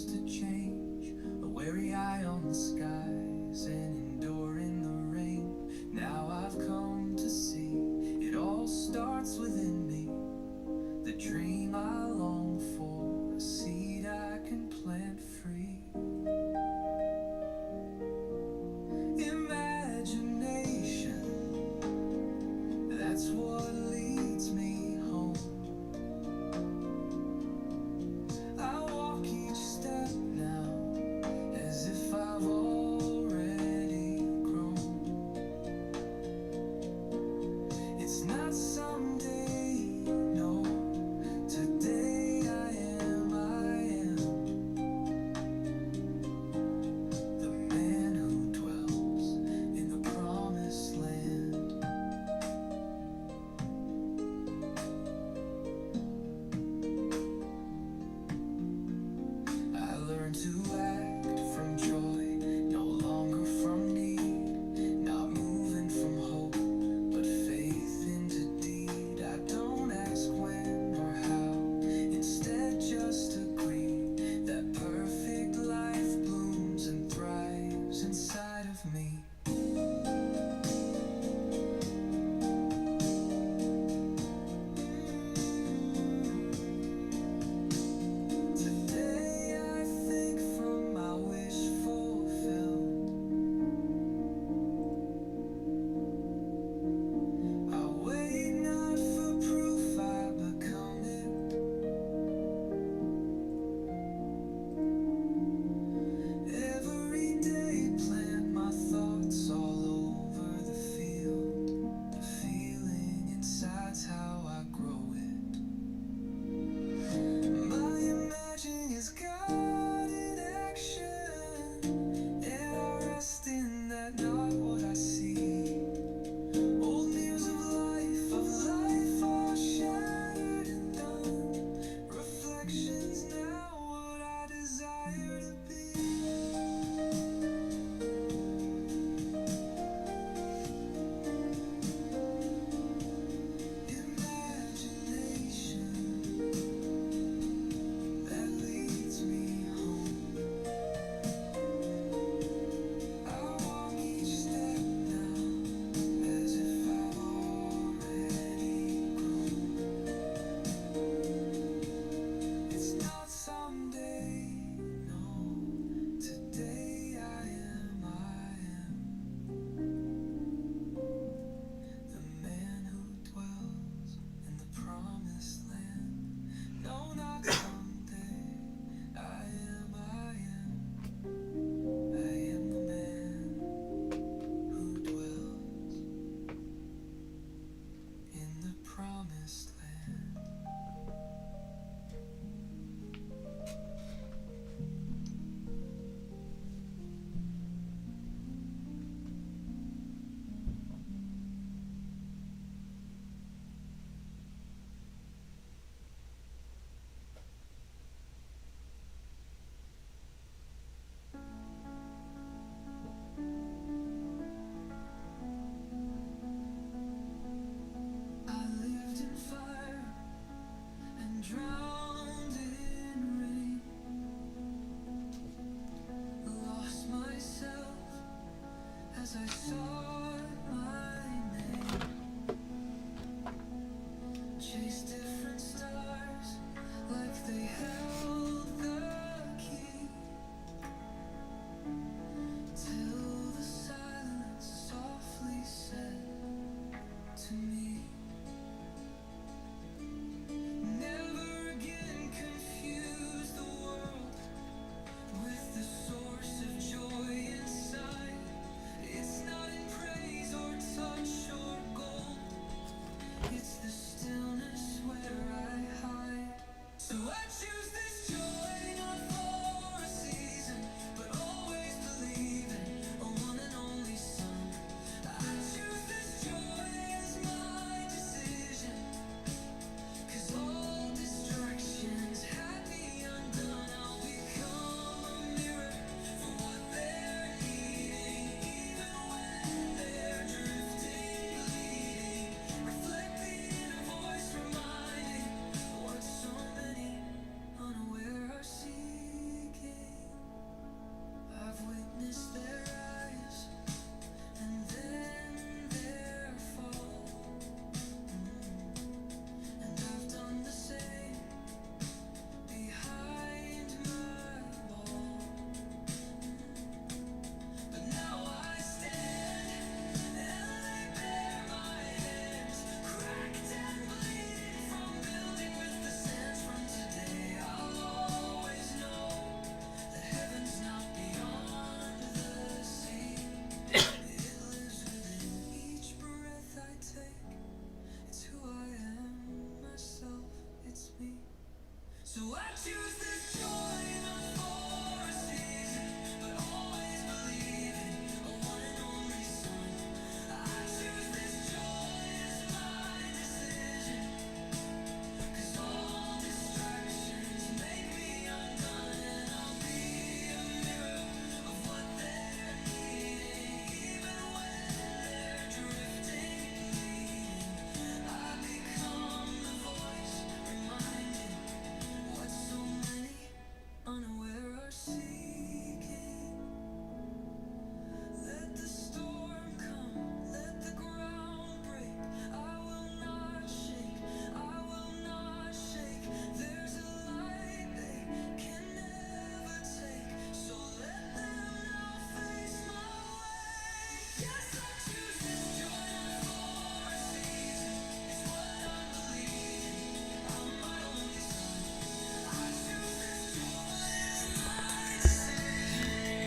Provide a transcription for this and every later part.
just a change, a wary eye on the skies and enduring the rain. Now I've come to see it all starts within me. The dream I long for, a seed I can plant free. Imagination, that's what leads me home. I walk each step now as if I've already grown. It's not someday, no, today I am the man who dwells in the promised land. I learned to act from joy, no longer from need, not moving from hope, but faith into deed. I don't ask when or how, instead just agree that perfect life blooms and thrives inside of me. Today I think from my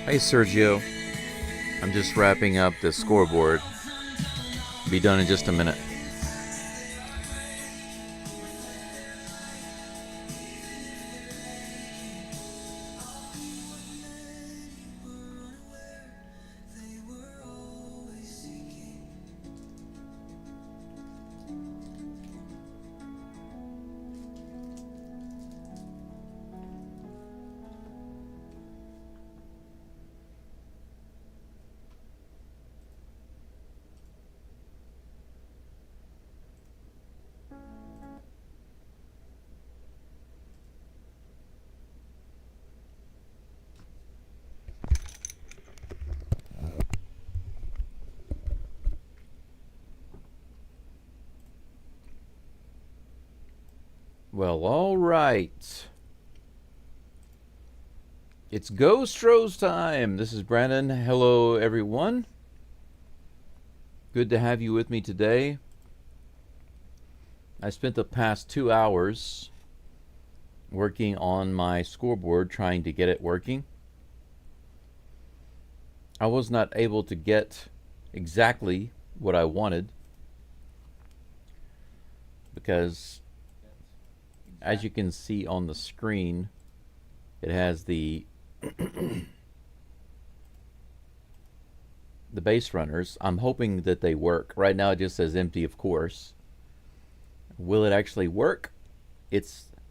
Hey Sergio, I'm just wrapping up the scoreboard. Be done in just a minute. Well, all right. It's Geaux Stros time. This is Brandon. Hello, everyone. Good to have you with me today. I spent the past 2 hours working on my scoreboard, trying to get it working. I was not able to get exactly what I wanted because, as you can see on the screen, it has the base runners. I'm hoping that they work. Right now it just says empty, of course. Will it actually work?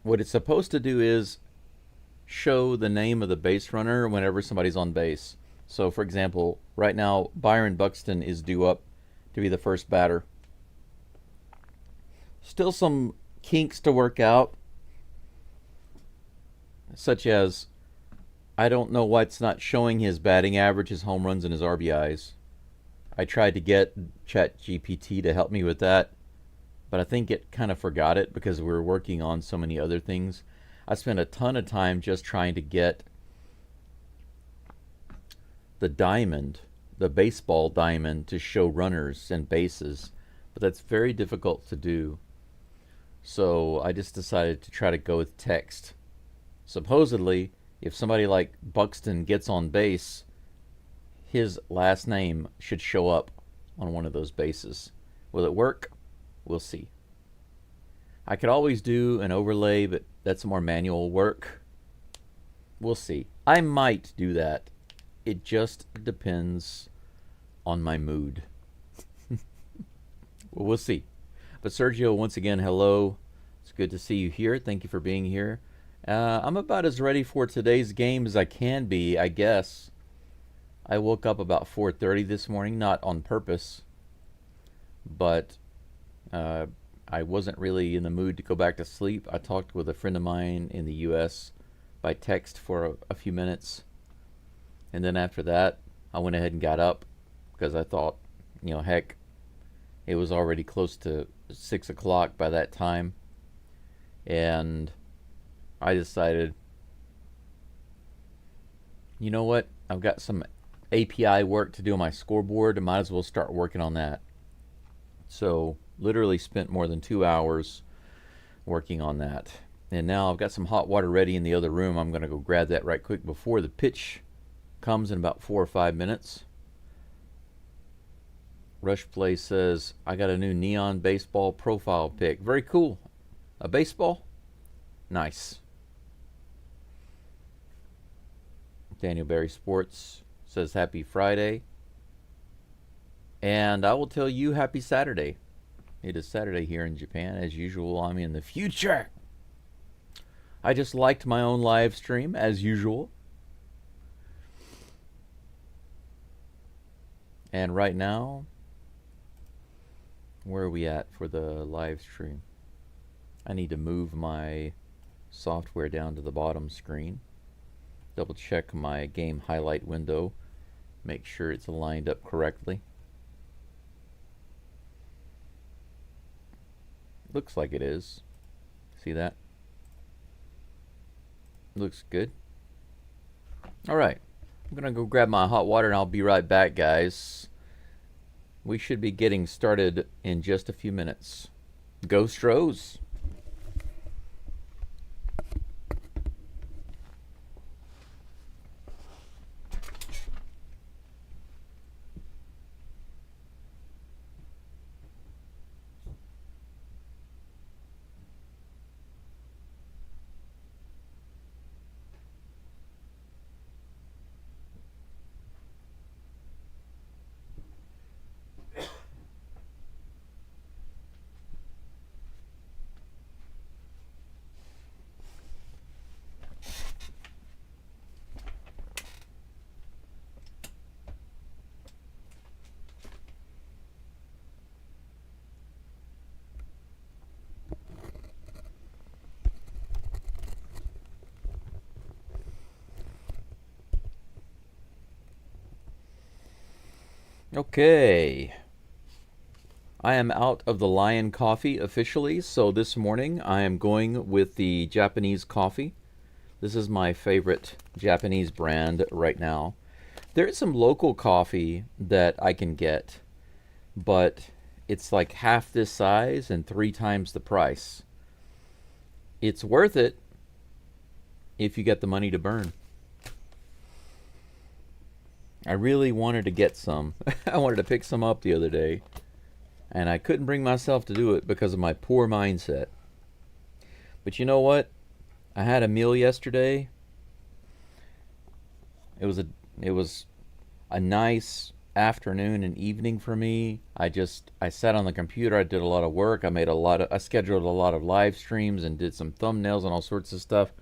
What it's supposed to do is show the name of the base runner whenever somebody's on base. So for example, right now Byron Buxton is due up to be the first batter. Still some kinks to work out, such as I don't know why it's not showing his batting average, his home runs, and his RBIs. I tried to get ChatGPT to help me with that, but I think it kind of forgot it because we were working on so many other things. I spent a ton of time just trying to get the diamond, the baseball diamond, to show runners and bases, but that's very difficult to do. So I just decided to try to go with text. Supposedly, if somebody like Buxton gets on base, his last name should show up on one of those bases. Will it work? We'll see. I could always do an overlay, but that's more manual work. We'll see. I might do that. It just depends on my mood. Well, we'll see. But Sergio, once again, hello. It's good to see you here. Thank you for being here. I'm about as ready for today's game as I can be, I guess. I woke up about 4:30 this morning, not on purpose, but I wasn't really in the mood to go back to sleep. I talked with a friend of mine in the U.S. by text for a few minutes, and then after that, I went ahead and got up because I thought, heck, it was already close to 6 o'clock by that time, and I decided, you know what, I've got some API work to do on my scoreboard. I might as well start working on that. So literally spent more than 2 hours working on that. And now I've got some hot water ready in the other room. I'm going to go grab that right quick before the pitch comes in about 4 or 5 minutes. Rush Play says, I got a new neon baseball profile pic. Very cool. A baseball? Nice. Daniel Berry Sports says happy Friday. And I will tell you happy Saturday. It is Saturday here in Japan. As usual, I'm in the future. I just liked my own live stream as usual. And right now, where are we at for the live stream? I need to move my software down to the bottom screen. Double check my game highlight window. Make sure it's lined up correctly. Looks like it is. See that? Looks good. Alright. I'm going to go grab my hot water and I'll be right back, guys. We should be getting started in just a few minutes. Go Stros! Okay. I am out of the Lion coffee officially, so this morning I am going with the Japanese coffee. This is my favorite Japanese brand right now. There is some local coffee that I can get, but it's like half this size and 3 times the price. It's worth it if you get the money to burn. I really wanted to get some. I wanted to pick some up the other day, and I couldn't bring myself to do it because of my poor mindset. But you know what? I had a meal yesterday. It was a nice afternoon and evening for me. I sat on the computer, I did a lot of work, I scheduled a lot of live streams and did some thumbnails and all sorts of stuff.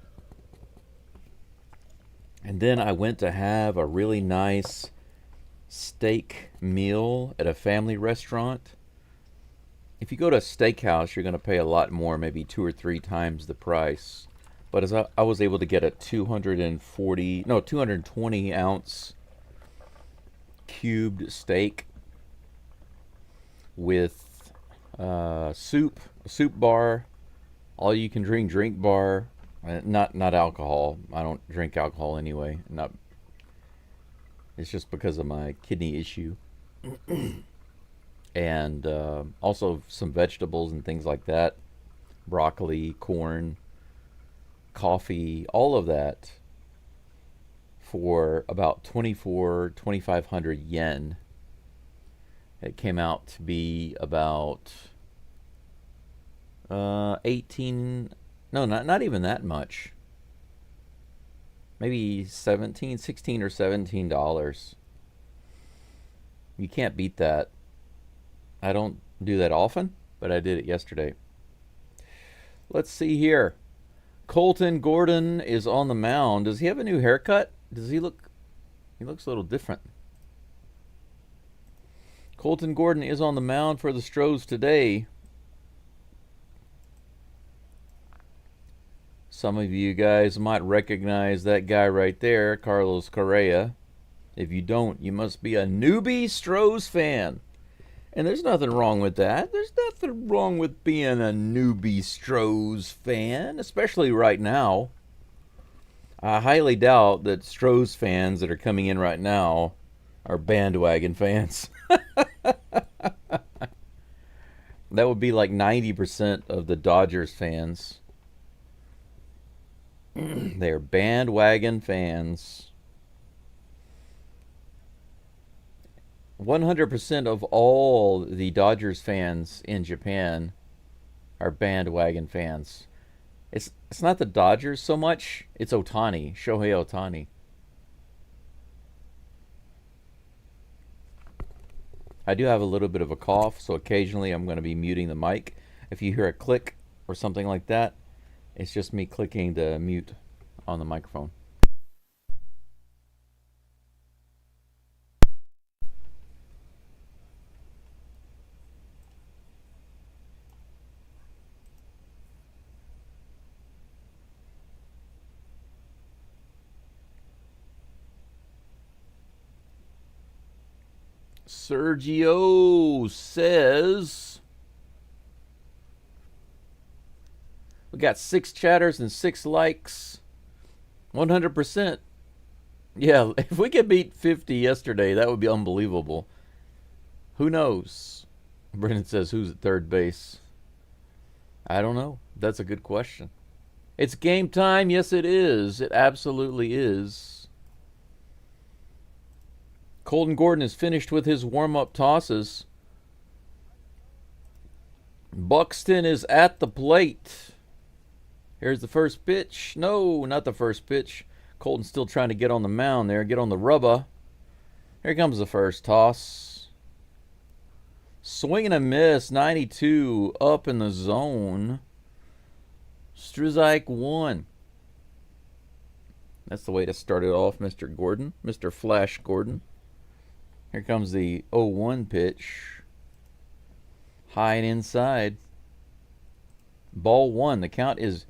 And then I went to have a really nice steak meal at a family restaurant. If you go to a steakhouse, you're going to pay a lot more, maybe 2 or 3 times the price. But as I was able to get a 220 ounce cubed steak with soup, a soup bar, all you can drink bar, not alcohol. I don't drink alcohol anyway. It's just because of my kidney issue. And also some vegetables and things like that, broccoli, corn, coffee, all of that for about 2,500 yen. It came out to be about 18, no, not even that much. Maybe 16 or $17. You can't beat that. I don't do that often, but I did it yesterday. Let's see here. Colton Gordon is on the mound. Does he have a new haircut? He looks a little different. Colton Gordon is on the mound for the Stros today. Some of you guys might recognize that guy right there, Carlos Correa. If you don't, you must be a newbie Stros fan. And there's nothing wrong with that. There's nothing wrong with being a newbie Stros fan, especially right now. I highly doubt that Stros fans that are coming in right now are bandwagon fans. That would be like 90% of the Dodgers fans. They're bandwagon fans. 100% of all the Dodgers fans in Japan are bandwagon fans. It's not the Dodgers so much, it's Shohei Ohtani. I do have a little bit of a cough, so occasionally I'm going to be muting the mic. If you hear a click or something like that, it's just me clicking the mute on the microphone. Sergio says, we got 6 chatters and 6 likes. 100%. Yeah, if we could beat 50 yesterday, that would be unbelievable. Who knows? Brendan says, who's at third base? I don't know. That's a good question. It's game time. Yes, it is. It absolutely is. Colton Gordon is finished with his warm-up tosses. Buxton is at the plate. Here's the first pitch. No, not the first pitch. Colton's still trying to get on the mound there, get on the rubber. Here comes the first toss. Swing and a miss, 92, up in the zone. Struzak 1. That's the way to start it off, Mr. Gordon, Mr. Flash Gordon. Here comes the 0-1 pitch. High and inside. Ball 1. The count is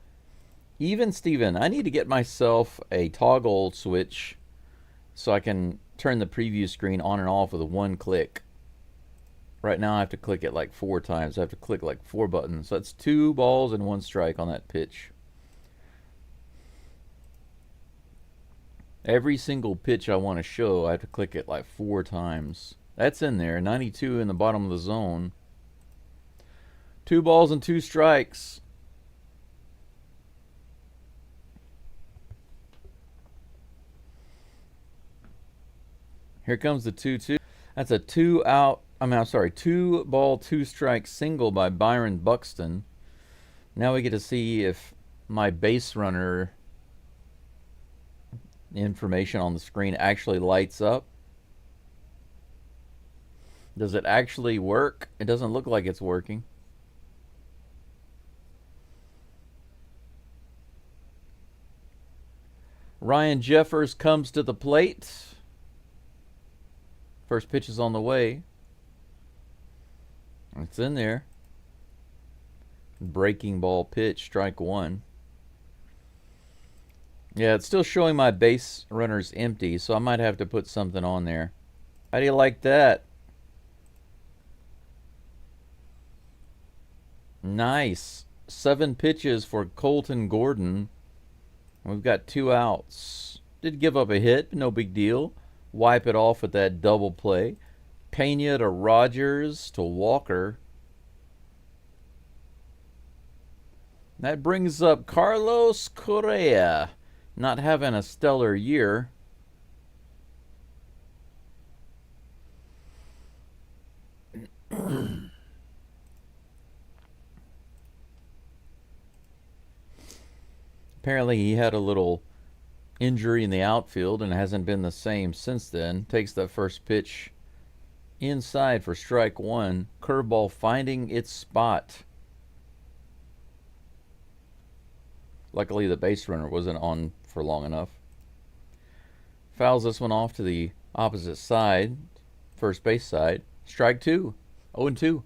even, Steven. I need to get myself a toggle switch so I can turn the preview screen on and off with a one click. Right now I have to click it like 4 times. I have to click like 4 buttons. So that's 2 balls and 1 strike on that pitch. Every single pitch I want to show, I have to click it like 4 times. That's in there. 92 in the bottom of the zone. 2 balls and 2 strikes. Here comes the 2-2. That's a 2 ball, 2 strike single by Byron Buxton. Now we get to see if my base runner information on the screen actually lights up. Does it actually work? It doesn't look like it's working. Ryan Jeffers comes to the plate. First pitch is on the way. It's in there. Breaking ball pitch, strike 1. Yeah, it's still showing my base runners empty, so I might have to put something on there. How do you like that? Nice. 7 pitches for Colton Gordon. We've got 2 outs. Did give up a hit, no big deal. Wipe it off with that double play. Pena to Rogers to Walker. That brings up Carlos Correa. Not having a stellar year. Apparently he had a little injury in the outfield and hasn't been the same since then. Takes that first pitch inside for strike 1. Curveball finding its spot. Luckily the base runner wasn't on for long enough. Fouls this one off to the opposite side, first base side. Strike 2. 0-2.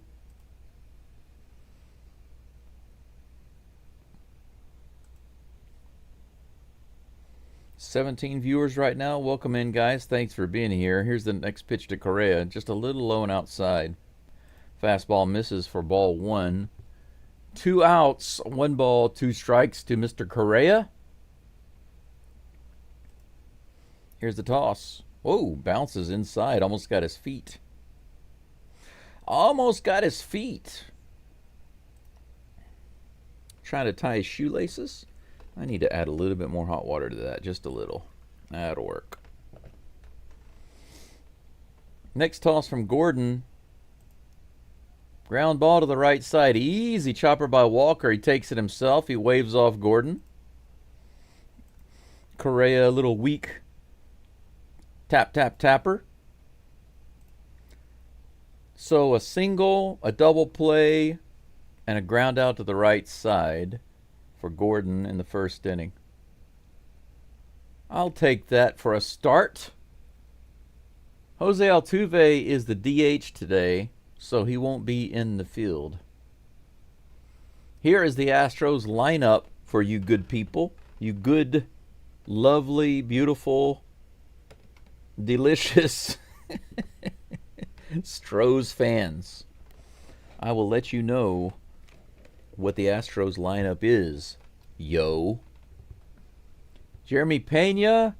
$17 viewers right now. Welcome in, guys. Thanks for being here. Here's the next pitch to Correa. Just a little low and outside. Fastball misses for ball 1. 2 outs, 1 ball, 2 strikes to Mr. Correa. Here's the toss. Whoa, bounces inside. Almost got his feet. Almost got his feet. Trying to tie his shoelaces. I need to add a little bit more hot water to that. Just a little. That'll work. Next toss from Gordon. Ground ball to the right side. Easy chopper by Walker. He takes it himself. He waves off Gordon. Correa a little weak. Tap, tap, tapper. So a single, a double play, and a ground out to the right side for Gordon in the first inning. I'll take that for a start. Jose Altuve is the DH today, so he won't be in the field. Here is the Astros lineup for you good people. You good, lovely, beautiful, delicious Stros fans. I will let you know what the Astros lineup is, yo. Jeremy Pena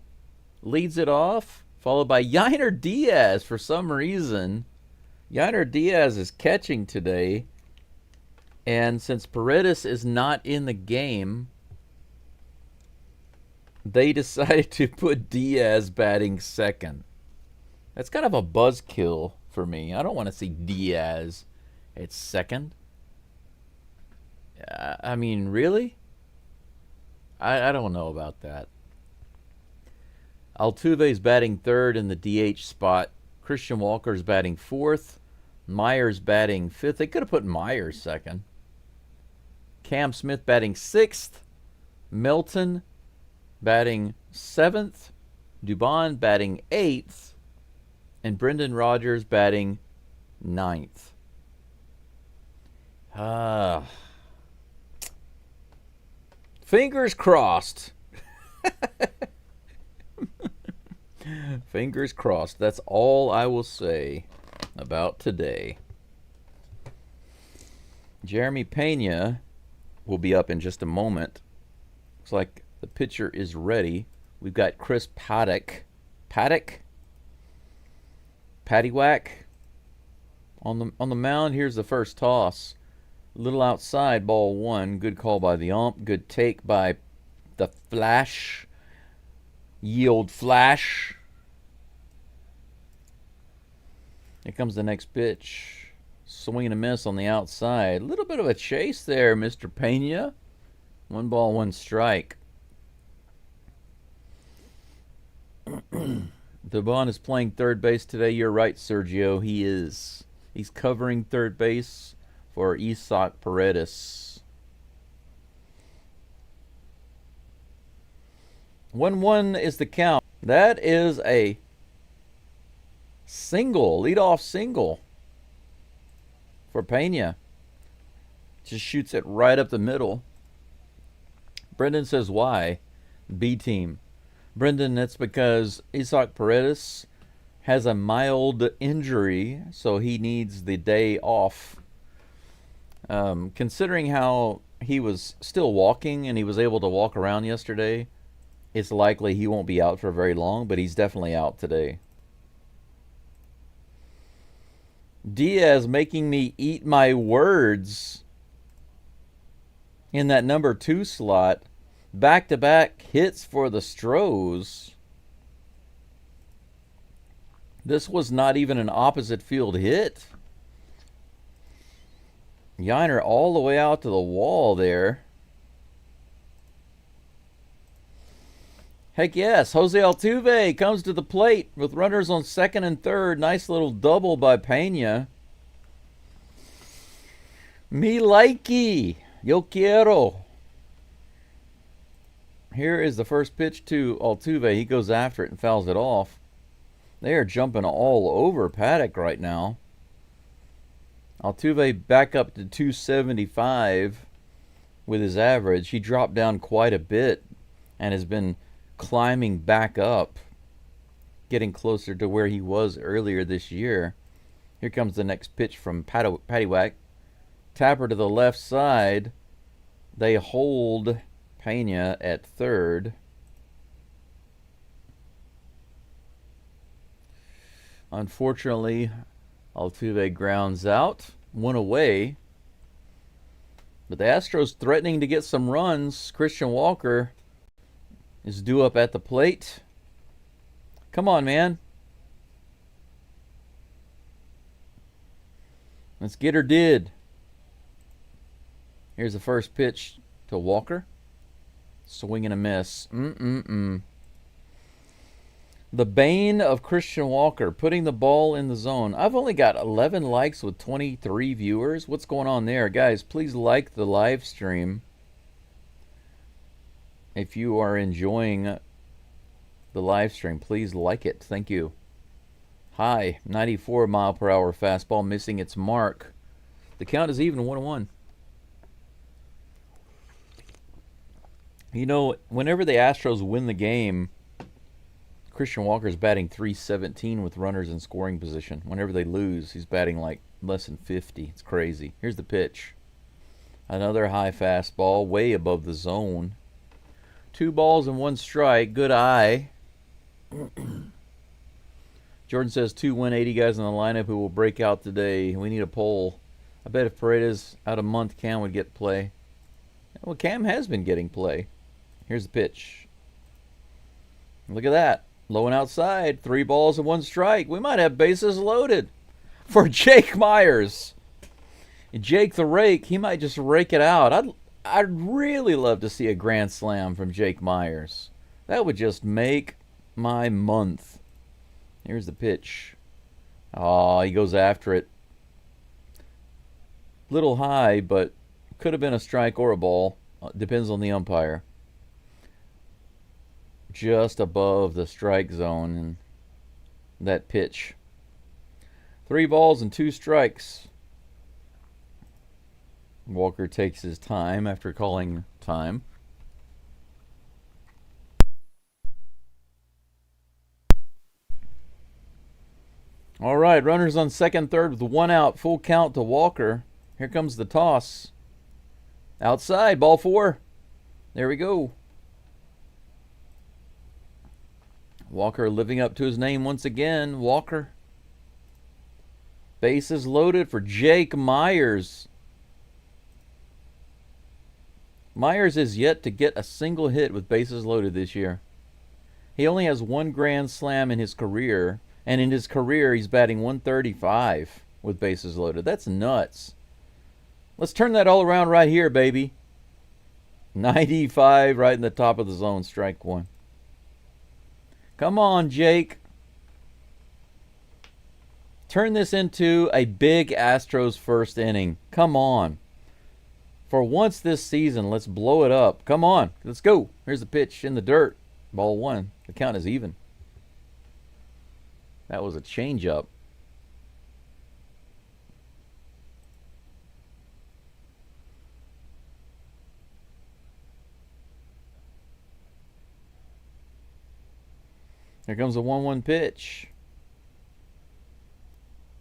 leads it off, followed by Yainer Diaz for some reason. Yainer Diaz is catching today, and since Paredes is not in the game, they decided to put Diaz batting second. That's kind of a buzzkill for me. I don't want to see Diaz at second. I mean, really? I don't know about that. Altuve's batting third in the DH spot. Christian Walker's batting fourth. Myers batting fifth. They could have put Myers second. Cam Smith batting sixth. Milton batting seventh. Dubon batting eighth. And Brendan Rodgers batting ninth. Fingers crossed. Fingers crossed. That's all I will say about today. Jeremy Pena will be up in just a moment. Looks like the pitcher is ready. We've got Chris Paddock. Paddywhack on the mound. Here's the first toss. A little outside, ball one. Good call by the ump. Good take by the Flash. Yield Flash. Here comes the next pitch. Swing and a miss on the outside. A little bit of a chase there, Mr. Pena. 1 ball, 1 strike. Dubon is playing third base today. You're right, Sergio. He is. He's covering third base for Isaac Paredes. 1-1 is the count. That is a single, leadoff single for Pena. Just shoots it right up the middle. Brendan says, why? B team. Brendan, that's because Isaac Paredes has a mild injury, so he needs the day off. Considering how he was still walking and he was able to walk around yesterday, it's likely he won't be out for very long, but he's definitely out today. Diaz making me eat my words in that number 2 slot. Back-to-back hits for the Stros. This was not even an opposite field hit. Yiner all the way out to the wall there. Heck yes, Jose Altuve comes to the plate with runners on second and third. Nice little double by Pena. Me likey. Yo quiero. Here is the first pitch to Altuve. He goes after it and fouls it off. They are jumping all over Paddock right now. Altuve back up to 275 with his average. He dropped down quite a bit and has been climbing back up, getting closer to where he was earlier this year. Here comes the next pitch from Paddywhack. Tapper to the left side. They hold Pena at third. Unfortunately, Altuve grounds out. 1 away. But the Astros threatening to get some runs. Christian Walker is due up at the plate. Come on, man. Let's get her did. Here's the first pitch to Walker. Swing and a miss. The bane of Christian Walker, putting the ball in the zone. I've only got 11 likes with 23 viewers. What's going on there? Guys, please like the live stream if you are enjoying the live stream. Please like it. Thank you. High, 94 mile per hour fastball, missing its mark. The count is even, 1-1. You know, whenever the Astros win the game, Christian Walker's batting .317 with runners in scoring position. Whenever they lose, he's batting like less than 50. It's crazy. Here's the pitch. Another high fastball, way above the zone. 2 balls and 1 strike. Good eye. Jordan says 2 180 guys in the lineup who will break out today. We need a poll. I bet if Paredes out a month, Cam would get play. Well, Cam has been getting play. Here's the pitch. Look at that. Low and outside. 3 balls and 1 strike. We might have bases loaded for Jake Myers. Jake the Rake, he might just rake it out. I'd really love to see a grand slam from Jake Myers. That would just make my month. Here's the pitch. Oh, he goes after it. Little high, but could have been a strike or a ball. Depends on the umpire. Just above the strike zone and that pitch. 3 balls and 2 strikes. Walker takes his time after calling time. All right, runners on second, third with one out, full count to Walker. Here comes the toss. Outside, ball four. There we go. Walker living up to his name once again. Walker. Bases loaded for Jake Myers. Myers is yet to get a single hit with bases loaded this year. He only has one grand slam in his career, and in his career he's batting 135 with bases loaded. That's nuts. Let's turn that all around right here, baby. 95 right in the top of the zone, strike one. Come on, Jake. Turn this into a big Astros first inning. Come on. For once this season, let's blow it up. Come on, let's go. Here's the pitch in the dirt. Ball one. The count is even. That was a changeup. Here comes a 1-1 pitch.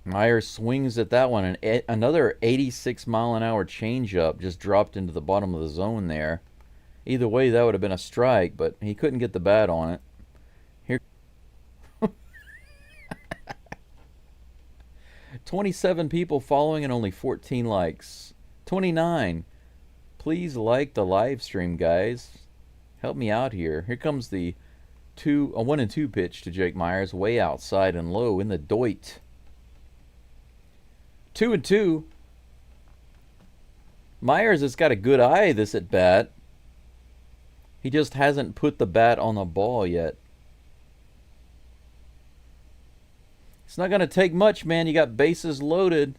Myers swings at that one, and another 86-mile-an-hour changeup just dropped into the bottom of the zone there. Either way, that would have been a strike, but he couldn't get the bat on it. Here, 27 people following and only 14 likes. 29. Please like the live stream, guys. Help me out here. Here comes the 1-2 pitch to Jake Myers, way outside and low in the doit. 2-2. Myers has got a good eye this at bat. He just hasn't put the bat on the ball yet. It's not going to take much, man. You got bases loaded.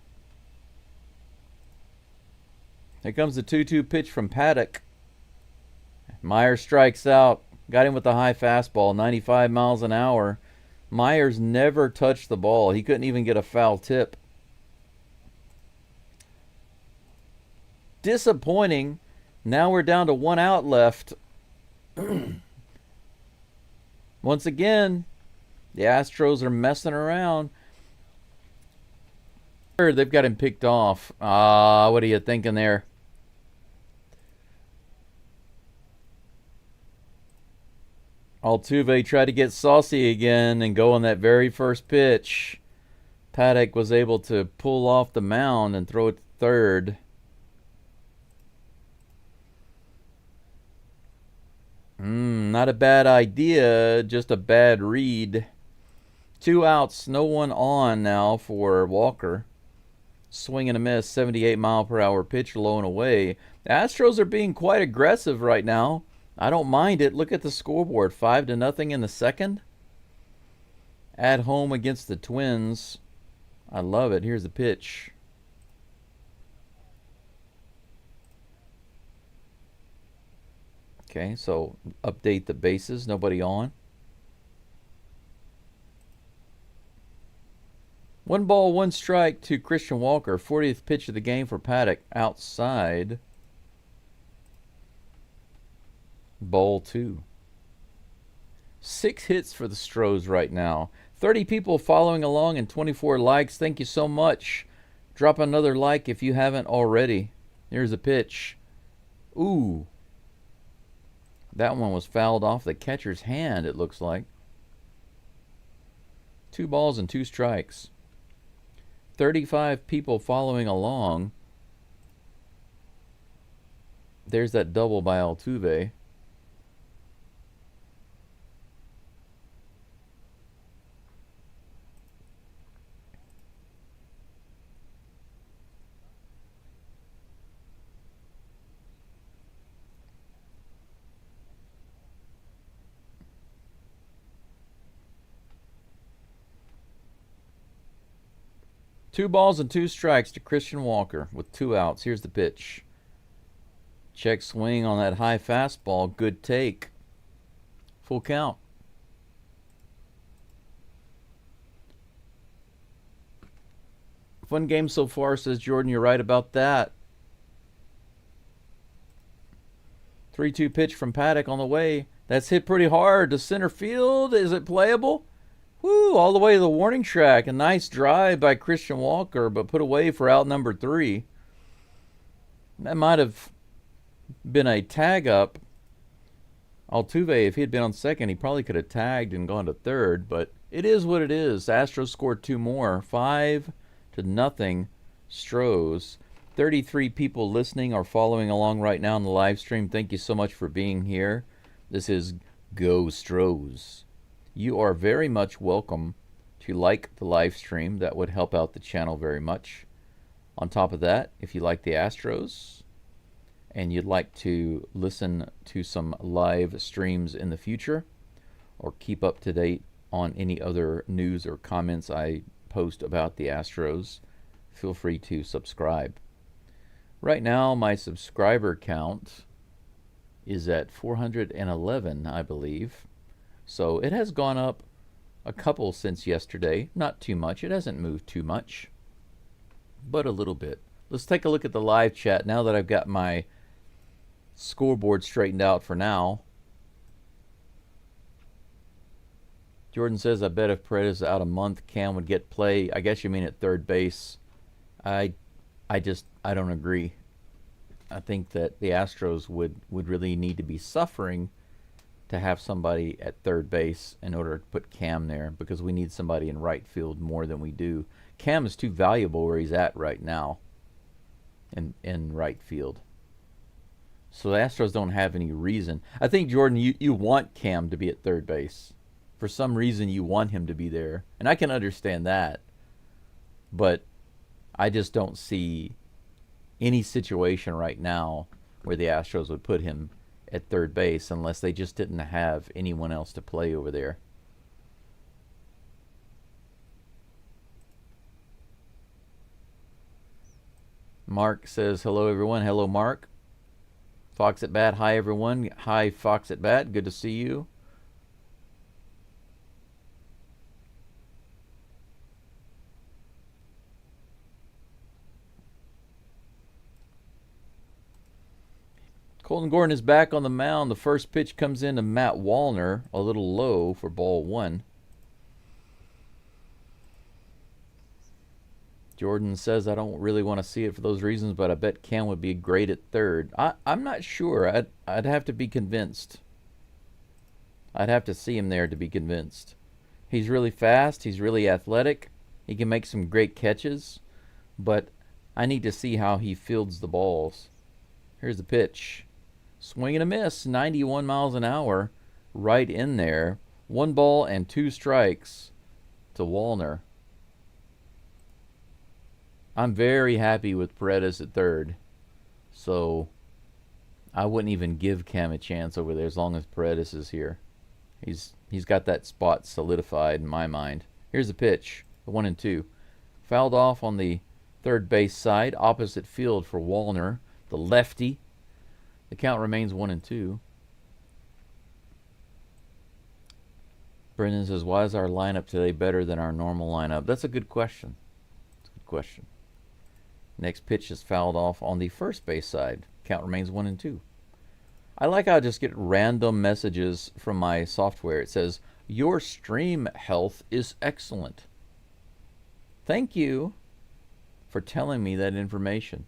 Here comes the 2-2 pitch from Paddock. Myers strikes out. Got him with the high fastball, 95 miles an hour. Myers never touched the ball. He couldn't even get a foul tip. Disappointing. Now we're down to one out left. Once again, the Astros are messing around. They've got him picked off. What are you thinking there? Altuve tried to get saucy again and go on that very first pitch. Paddock was able to pull off the mound and throw it to third. Not a bad idea, just a bad read. 2 outs, no one on now for Walker. Swing and a miss, 78-mile-per-hour pitch, low and away. The Astros are being quite aggressive right now. I don't mind it. Look at the scoreboard, 5-0 in the second. At home against the Twins. I love it. Here's the pitch. Okay, so update the bases. Nobody on. 1 ball, 1 strike to Christian Walker. 40th pitch of the game for Paddock. Outside. Ball 2. 6 hits for the Stros right now. 30 people following along and 24 likes. Thank you so much. Drop another like if you haven't already. Here's a pitch. Ooh. That one was fouled off the catcher's hand, it looks like. 2 balls and 2 strikes. 35 people following along. There's that double by Altuve. Two balls and 2 strikes to Christian Walker with 2 outs. Here's the pitch. Check swing on that high fastball. Good take. Full count. Fun game so far, says Jordan. You're right about that. 3-2 pitch from Paddock on the way. That's hit pretty hard to center field. Is it playable? Woo, all the way to the warning track. A nice drive by Christian Walker, but put away for out number 3. That might have been a tag up. Altuve, if he had been on second, he probably could have tagged and gone to third, but it is what it is. Astros scored 2 more. 5-0 Stros. 33 people listening or following along right now on the live stream. Thank you so much for being here. This is Geaux Stros. You are very much welcome to like the live stream. That would help out the channel very much. On top of that, if you like the Astros and you'd like to listen to some live streams in the future or keep up to date on any other news or comments I post about the Astros, feel free to subscribe. Right now, my subscriber count is at 411, I believe. So it has gone up a couple since yesterday. Not too much. It hasn't moved too much, but a little bit. Let's take a look at the live chat now that I've got my scoreboard straightened out for now. Jordan says, I bet if Paredes is out a month, Cam would get play. I guess you mean at third base. I don't agree. I think that the Astros would really need to be suffering to have somebody at third base in order to put Cam there, because we need somebody in right field more than we do. Cam is too valuable where he's at right now in right field. So the Astros don't have any reason. I think, Jordan, you want Cam to be at third base. For some reason, you want him to be there. And I can understand that. But I just don't see any situation right now where the Astros would put him at third base unless they just didn't have anyone else to play over there. Mark says, hello, everyone. Hello, Mark. Fox at Bat. Hi, everyone. Hi, Fox at Bat. Good to see you. Colton Gordon is back on the mound. The first pitch comes in to Matt Wallner, a little low for ball 1. Jordan says, I don't really want to see it for those reasons, but I bet Cam would be great at third. I'm not sure. I'd have to be convinced. I'd have to see him there to be convinced. He's really fast. He's really athletic. He can make some great catches, but I need to see how he fields the balls. Here's the pitch. Swing and a miss, 91 miles an hour, right in there. 1 ball and 2 strikes to Wallner. I'm very happy with Paredes at third, so I wouldn't even give Cam a chance over there as long as Paredes is here. He's got that spot solidified in my mind. Here's the pitch, the 1-2. Fouled off on the third base side, opposite field for Wallner, the lefty. The count remains 1-2. Brendan says, why is our lineup today better than our normal lineup? That's a good question. That's a good question. Next pitch is fouled off on the first base side. Count remains 1-2. I like how I just get random messages from my software. It says, your stream health is excellent. Thank you for telling me that information.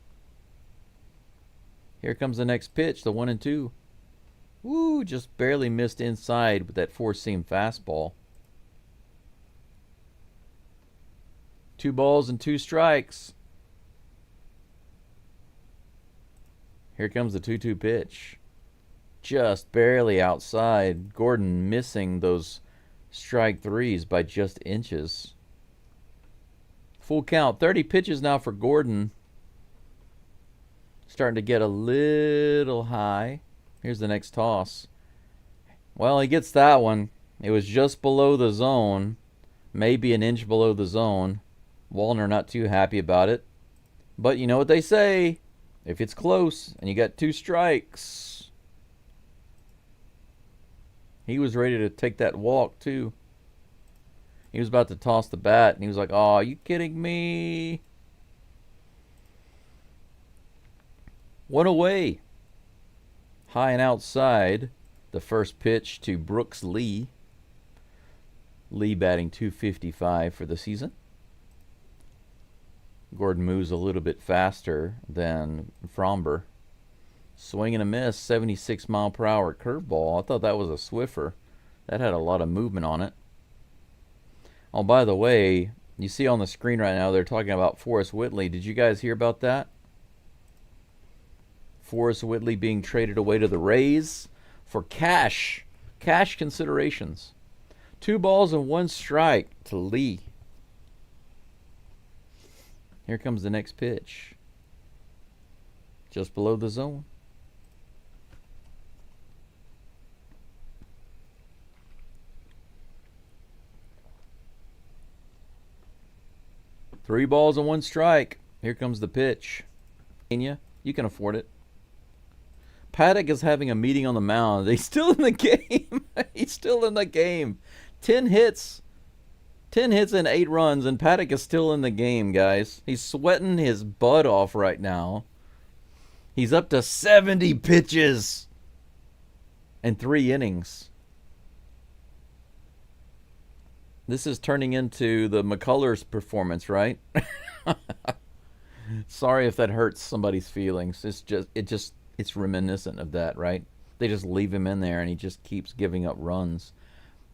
Here comes the next pitch, the 1-2. Woo, just barely missed inside with that 4-seam fastball. 2 balls and 2 strikes. Here comes the 2-2 pitch. Just barely outside. Gordon missing those strike 3s by just inches. Full count. 30 pitches now for Gordon. Starting to get a little high. Here's the next toss. Well, he gets that one. It was just below the zone. Maybe an inch below the zone. Wallner not too happy about it. But you know what they say. If it's close and you got 2 strikes. He was ready to take that walk too. He was about to toss the bat and he was like, oh, are you kidding me? 1 away. High and outside. The first pitch to Brooks Lee. Lee batting .255 for the season. Gordon moves a little bit faster than Fromber. Swing and a miss, 76-mile-per-hour curveball. I thought that was a Swiffer. That had a lot of movement on it. Oh, by the way, you see on the screen right now they're talking about Forrest Whitley. Did you guys hear about that? Forrest Whitley being traded away to the Rays for cash considerations. 2 balls and 1 strike to Lee. Here comes the next pitch. Just below the zone. Three balls and 1 strike. Here comes the pitch. You can afford it. Paddock is having a meeting on the mound. He's still in the game. He's still in the game. 10 hits. 10 hits and 8 runs, and Paddock is still in the game, guys. He's sweating his butt off right now. He's up to 70 pitches and 3 innings. This is turning into the McCullers performance, right? Sorry if that hurts somebody's feelings. It's reminiscent of that, right? They just leave him in there and he just keeps giving up runs.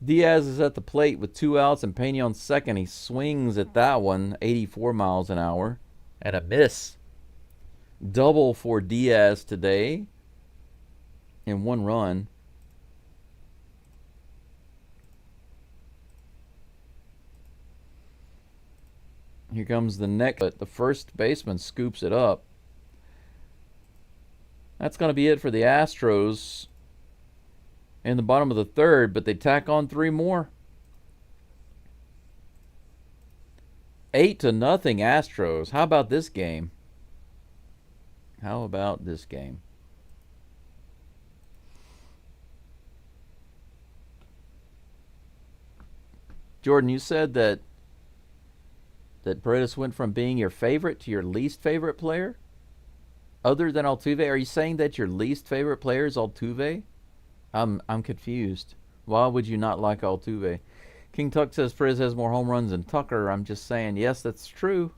Diaz is at the plate with 2 outs and Pena on second. He swings at that one, 84 miles an hour, and a miss. Double for Diaz today and 1 run. Here comes the next, but the first baseman scoops it up. That's going to be it for the Astros in the bottom of the 3rd, but they tack on 3 more. 8-0 Astros. How about this game? How about this game? Jordan, you said that Paredes went from being your favorite to your least favorite player? Other than Altuve? Are you saying that your least favorite player is Altuve? I'm confused. Why would you not like Altuve? King Tuck says Paredes has more home runs than Tucker. I'm just saying, yes, that's true.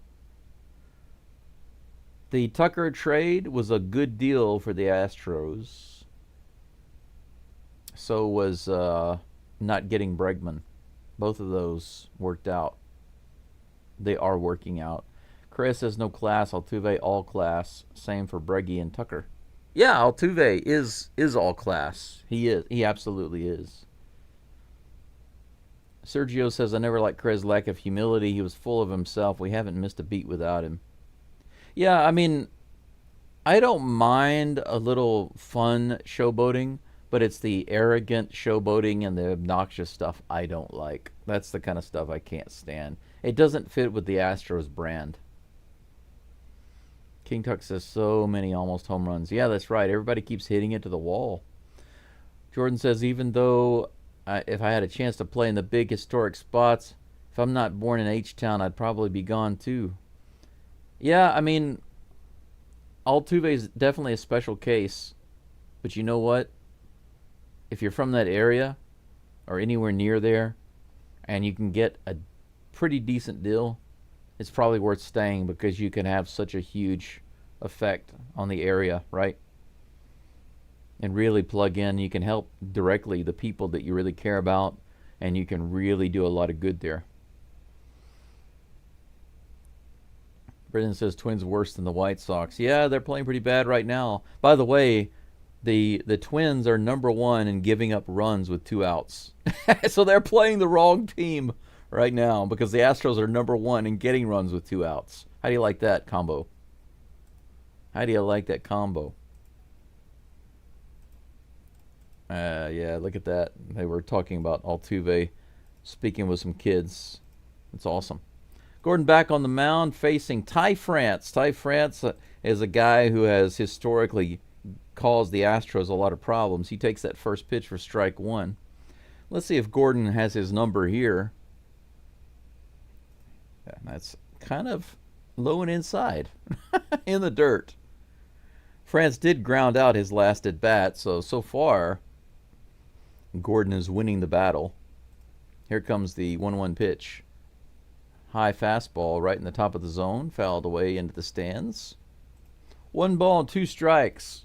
The Tucker trade was a good deal for the Astros. So was not getting Bregman. Both of those worked out. They are working out. Chris says no class. Altuve all class. Same for Breggy and Tucker. Yeah, Altuve is all class. He is. He absolutely is. Sergio says I never liked Chris' lack of humility. He was full of himself. We haven't missed a beat without him. Yeah, I mean, I don't mind a little fun showboating, but it's the arrogant showboating and the obnoxious stuff I don't like. That's the kind of stuff I can't stand. It doesn't fit with the Astros brand. King Tuck says so many almost home runs. Yeah, that's right. Everybody keeps hitting it to the wall. Jordan says even though if I had a chance to play in the big historic spots, if I'm not born in H-Town, I'd probably be gone too. Yeah, I mean, Altuve is definitely a special case. But you know what? If you're from that area or anywhere near there and you can get a pretty decent deal, it's probably worth staying because you can have such a huge effect on the area, right? And really plug in. You can help directly the people that you really care about, and you can really do a lot of good there. Brendan says Twins worse than the White Sox. Yeah, they're playing pretty bad right now. By the way, the Twins are number 1 in giving up runs with 2 outs. So they're playing the wrong team right now because the Astros are number 1 in getting runs with 2 outs. How do you like that combo? How do you like that combo? Yeah, look at that. They were talking about Altuve speaking with some kids. It's awesome. Gordon back on the mound facing Ty France. Ty France is a guy who has historically caused the Astros a lot of problems. He takes that first pitch for strike 1. Let's see if Gordon has his number here. That's kind of low and inside in the dirt. France did ground out his last at bat, so far Gordon is winning the battle. Here comes the 1-1 pitch. High fastball right in the top of the zone. Fouled away into the stands. 1 ball, 2 strikes.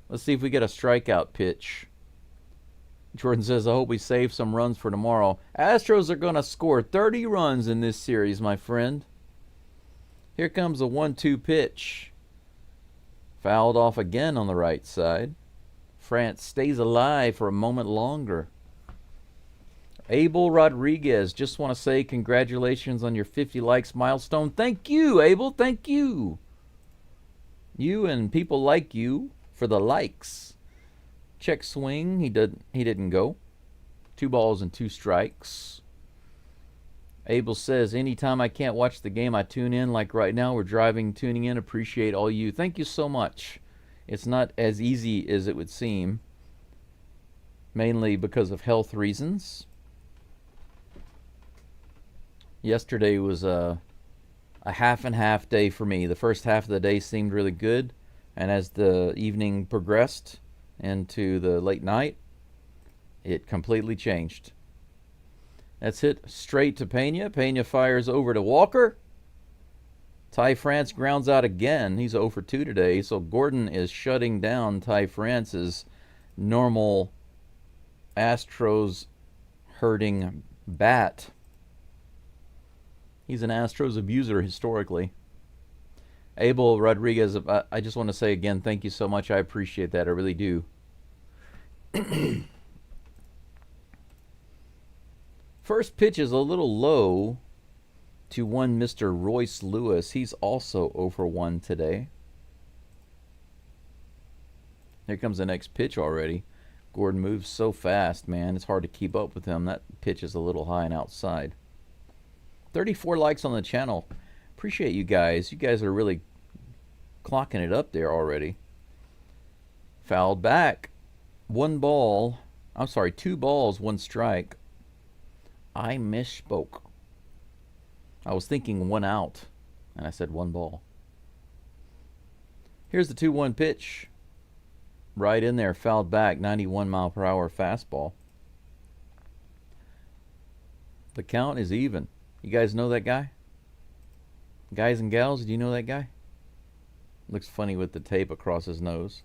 Let's see if we get a strikeout pitch. Jordan says, I hope we save some runs for tomorrow. Astros are going to score 30 runs in this series, my friend. Here comes a 1-2 pitch. Fouled off again on the right side. France stays alive for a moment longer. Abel Rodriguez, just want to say congratulations on your 50 likes milestone. Thank you, Abel. Thank you. You and people like you for the likes. Check swing. He didn't go. 2 balls and 2 strikes. Abel says, anytime I can't watch the game, I tune in. Like right now, we're driving, tuning in. Appreciate all you. Thank you so much. It's not as easy as it would seem, mainly because of health reasons. Yesterday was a half and half day for me. The first half of the day seemed really good, and as the evening progressed into the late night, it completely changed. That's hit straight to Pena. Pena fires over to Walker. Ty France grounds out again. He's 0 for 2 today, so Gordon is shutting down Ty France's normal Astros hurting bat. He's an Astros abuser historically. Abel Rodriguez, I just want to say again, thank you so much. I appreciate that. I really do. First pitch is a little low to one Mr. Royce Lewis. He's also 0 for 1 today. Here comes the next pitch already. Gordon moves so fast, man. It's hard to keep up with him. That pitch is a little high and outside. 34 likes on the channel. Appreciate you guys. You guys are really clocking it up there already. Fouled back. 2 balls, 1 strike. I misspoke. I was thinking 1 out, and I said 1 ball. Here's the 2-1 pitch. Right in there, fouled back, 91 mile per hour fastball. The count is even. You guys know that guy? Guys and gals, do you know that guy? Looks funny with the tape across his nose.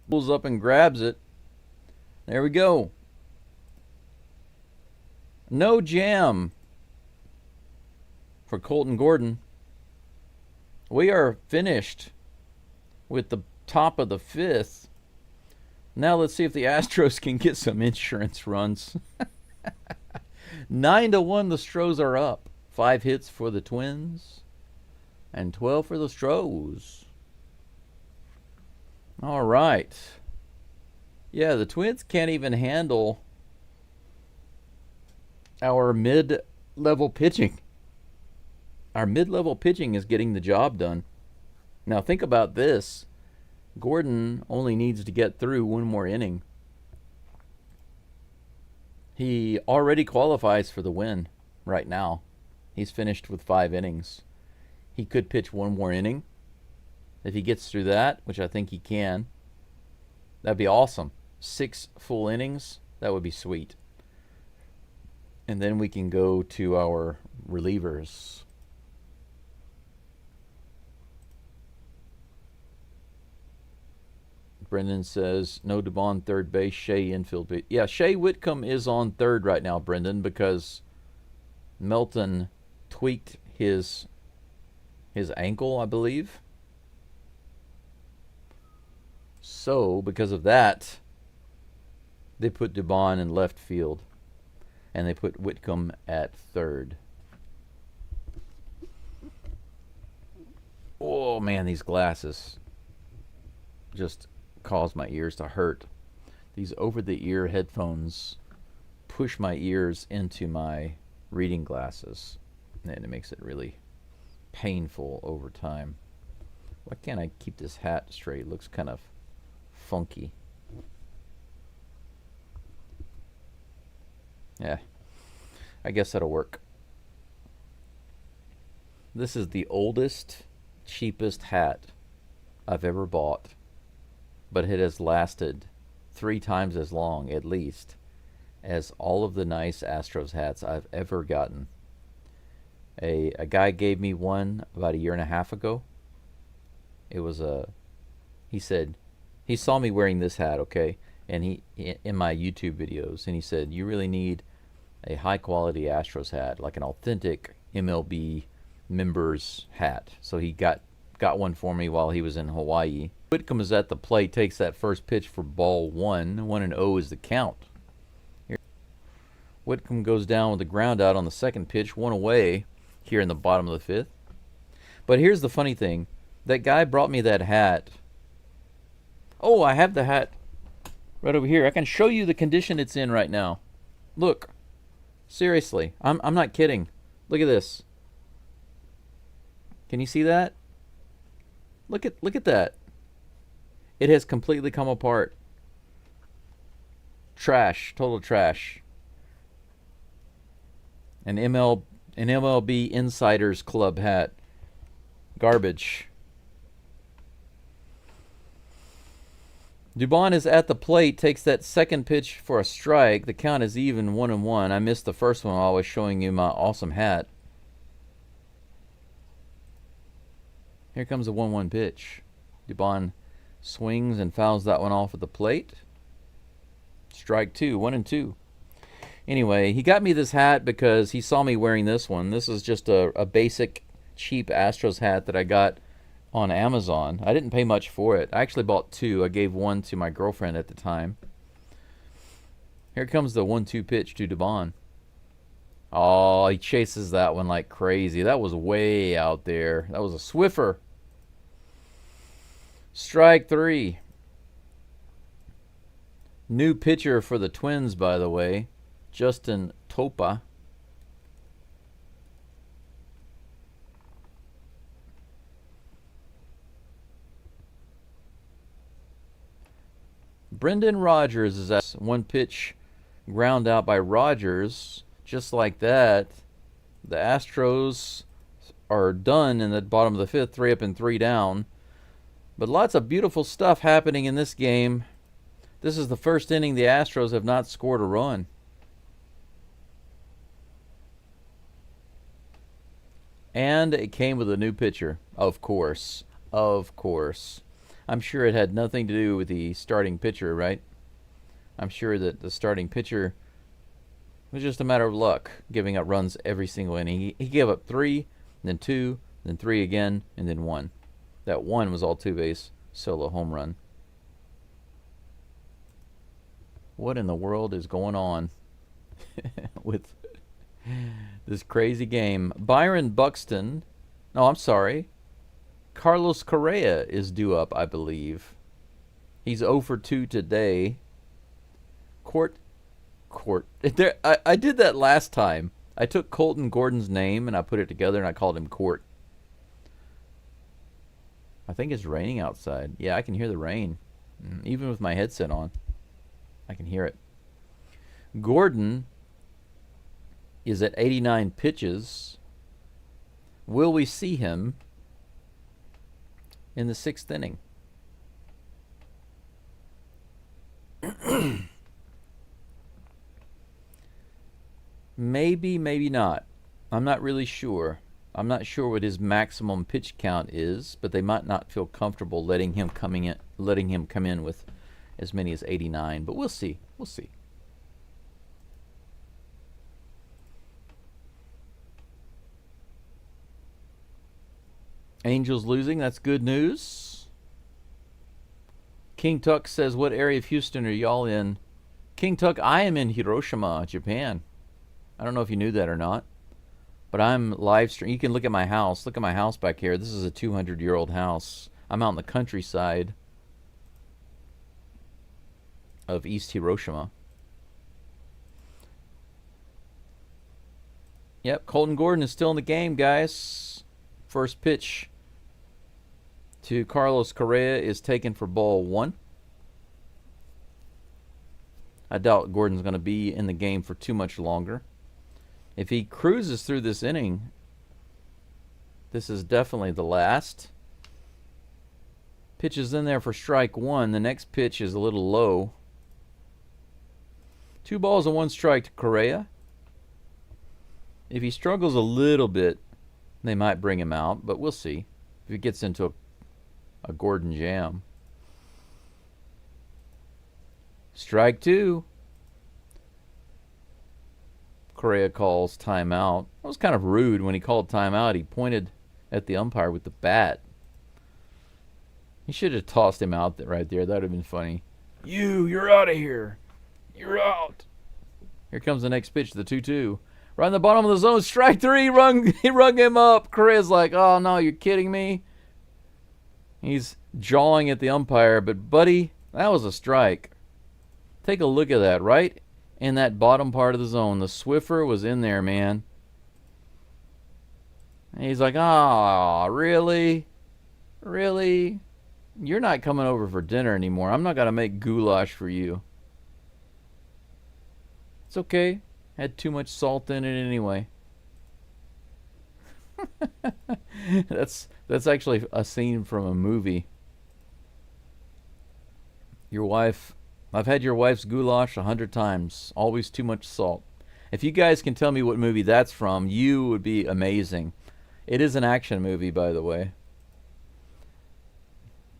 Pulls up and grabs it. There we go. No jam for Colton Gordon. We are finished with the top of the 5th. Now let's see if the Astros can get some insurance runs. 9-1, the Stros are up. 5 hits for the Twins and 12 for the Stros. All right. Yeah, the Twins can't even handle our mid-level pitching. Our mid-level pitching is getting the job done. Now think about this. Gordon only needs to get through 1 more inning. He already qualifies for the win right now. He's finished with 5 innings. He could pitch 1 more inning. If he gets through that, which I think he can, that'd be awesome. 6 full innings, that would be sweet. And then we can go to our relievers. Brendan says, no Dubon third base, Shea infield base. Yeah, Shea Whitcomb is on third right now, Brendan, because Melton tweaked his ankle, I believe. So, because of that, they put Dubon in left field, and they put Whitcomb at third. Oh, man, these glasses just cause my ears to hurt. These over-the-ear headphones push my ears into my reading glasses, and it makes it really painful over time. Why can't I keep this hat straight? It looks kind of funky. Yeah, I guess that'll work. This is the oldest, cheapest hat I've ever bought, but it has lasted 3 times as long at least. has all of the nice Astros hats I've ever gotten. A guy gave me one about a year and a half ago. It was he said, he saw me wearing this hat, okay, and he in my YouTube videos, and he said, you really need a high quality Astros hat, like an authentic MLB members hat. So he got one for me while he was in Hawaii. Whitcomb is at the plate, takes that first pitch for ball 1. 1-0 is the count. Here, Whitcomb goes down with the ground out on the second pitch, 1 away here in the bottom of the 5th. But here's the funny thing. That guy brought me that hat. Oh, I have the hat right over here. I can show you the condition it's in right now. Look. Seriously. I'm not kidding. Look at this. Can you see that? Look at that. It has completely come apart. Trash. Total trash. An MLB Insiders Club hat. Garbage. Dubon is at the plate, takes that second pitch for a strike. The count is even, 1-1. I missed the first one while I was showing you my awesome hat. Here comes the 1-1 pitch. Dubon swings and fouls that one off at the plate. Strike 2, 1-2. Anyway, he got me this hat because he saw me wearing this one. This is just a basic, cheap Astros hat that I got on Amazon. I didn't pay much for it. I actually bought 2. I gave one to my girlfriend at the time. Here comes the 1-2 pitch to Dubon. Oh, he chases that one like crazy. That was way out there. That was a Swiffer. Strike 3. New pitcher for the Twins, by the way. Justin Topa. Brendan Rodgers is at 1 pitch ground out by Rodgers. Just like that, the Astros are done in the bottom of the 5th, 3 up and 3 down. But lots of beautiful stuff happening in this game. This is the first inning the Astros have not scored a run. And it came with a new pitcher, of course. Of course. I'm sure it had nothing to do with the starting pitcher, right? I'm sure that the starting pitcher was just a matter of luck, giving up runs every single inning. He gave up 3, then 2, then 3 again, and then 1. That 1 was all two-base solo home run. What in the world is going on with this crazy game? Byron Buxton. No, I'm sorry. Carlos Correa is due up, I believe. He's 0 for 2 today. Court. I did that last time. I took Colton Gordon's name and I put it together and I called him Court. I think it's raining outside. Yeah, I can hear the rain. Even with my headset on, I can hear it. Gordon is at 89 pitches. Will we see him in the 6th inning? Maybe, maybe not. I'm not really sure. I'm not sure what his maximum pitch count is, but they might not feel comfortable letting him come in with as many as 89. But we'll see. We'll see. Angels losing. That's good news. King Tuck says, what area of Houston are y'all in? King Tuck, I am in Hiroshima, Japan. I don't know if you knew that or not. But I'm live streaming. You can look at my house. Look at my house back here. This is a 200-year-old house. I'm out in the countryside of East Hiroshima. Yep, Colton Gordon is still in the game, guys. First pitch to Carlos Correa is taken for ball 1. I doubt Gordon's going to be in the game for too much longer. If he cruises through this inning, this is definitely the last. Pitch is in there for strike 1. The next pitch is a little low. 2 balls and 1 strike to Correa. If he struggles a little bit, they might bring him out, but we'll see. If he gets into a Gordon jam. Strike 2. Correa calls timeout. That was kind of rude when he called timeout. He pointed at the umpire with the bat. He should have tossed him out right there. That would have been funny. You're out of here. You're out. Here comes the next pitch, the 2-2. Right in the bottom of the zone, strike 3. He rung him up. Correa's like, oh, no, you're kidding me? He's jawing at the umpire, but, buddy, that was a strike. Take a look at that, right in that bottom part of the zone. The Swiffer was in there, man. And he's like, oh, really? Really? You're not coming over for dinner anymore. I'm not going to make goulash for you. It's okay. Had too much salt in it anyway. That's actually a scene from a movie. Your wife... I've had your wife's goulash 100 times. Always too much salt. If you guys can tell me what movie that's from, you would be amazing. It is an action movie, by the way.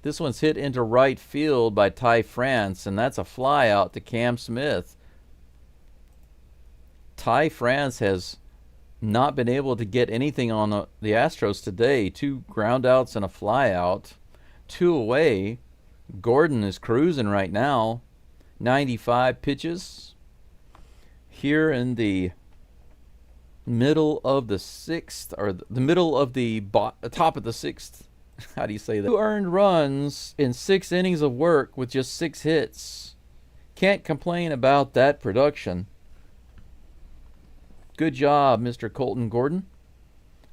This one's hit into right field by Ty France, and that's a fly out to Cam Smith. Ty France has not been able to get anything on the Astros today. 2 ground outs and a fly out. 2 away. Gordon is cruising right now. 95 pitches. Here in the middle of the 6th, or the middle of the top of the 6th. How do you say that? 2 earned runs in 6 innings of work with just 6 hits. Can't complain about that production. Good job, Mr. Colton Gordon.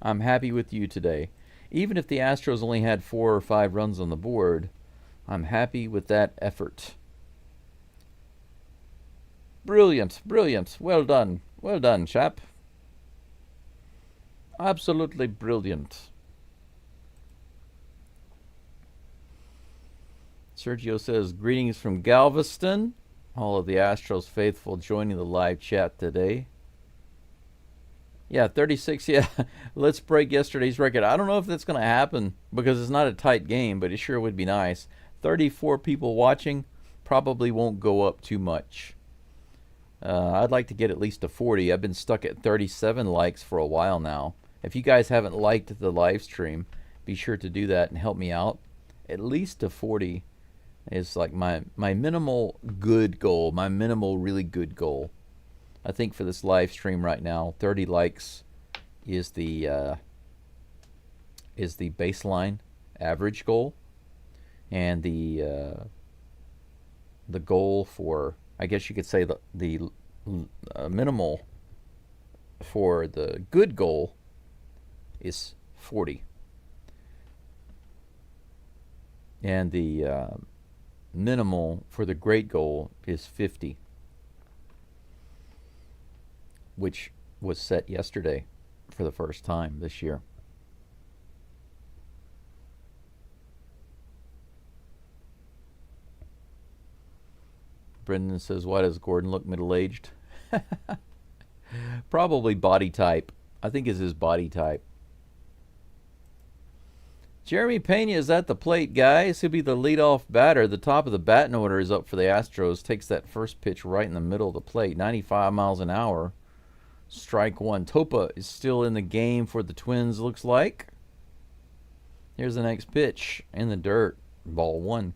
I'm happy with you today. Even if the Astros only had 4 or 5 runs on the board, I'm happy with that effort. Brilliant, brilliant. Well done. Well done, chap. Absolutely brilliant. Sergio says, greetings from Galveston. All of the Astros faithful joining the live chat today. Yeah, 36, yeah. Let's break yesterday's record. I don't know if that's going to happen because it's not a tight game, but it sure would be nice. 34 people watching, probably won't go up too much. I'd like to get at least to 40. I've been stuck at 37 likes for a while now. If you guys haven't liked the live stream, be sure to do that and help me out. At least to 40 is like my minimal good goal, my minimal really good goal. I think for this live stream right now, 30 likes is the baseline average goal, and the goal for, I guess you could say the minimal for the good goal is 40, and the minimal for the great goal is 50, which was set yesterday for the first time this year. Brendan says, why does Gordon look middle-aged? Probably body type. I think it's his body type. Jeremy Pena is at the plate, guys. He'll be the leadoff batter. The top of the batting order is up for the Astros. Takes that first pitch right in the middle of the plate. 95 miles an hour. Strike 1. Topa is still in the game for the Twins, looks like. Here's the next pitch. In the dirt. Ball 1.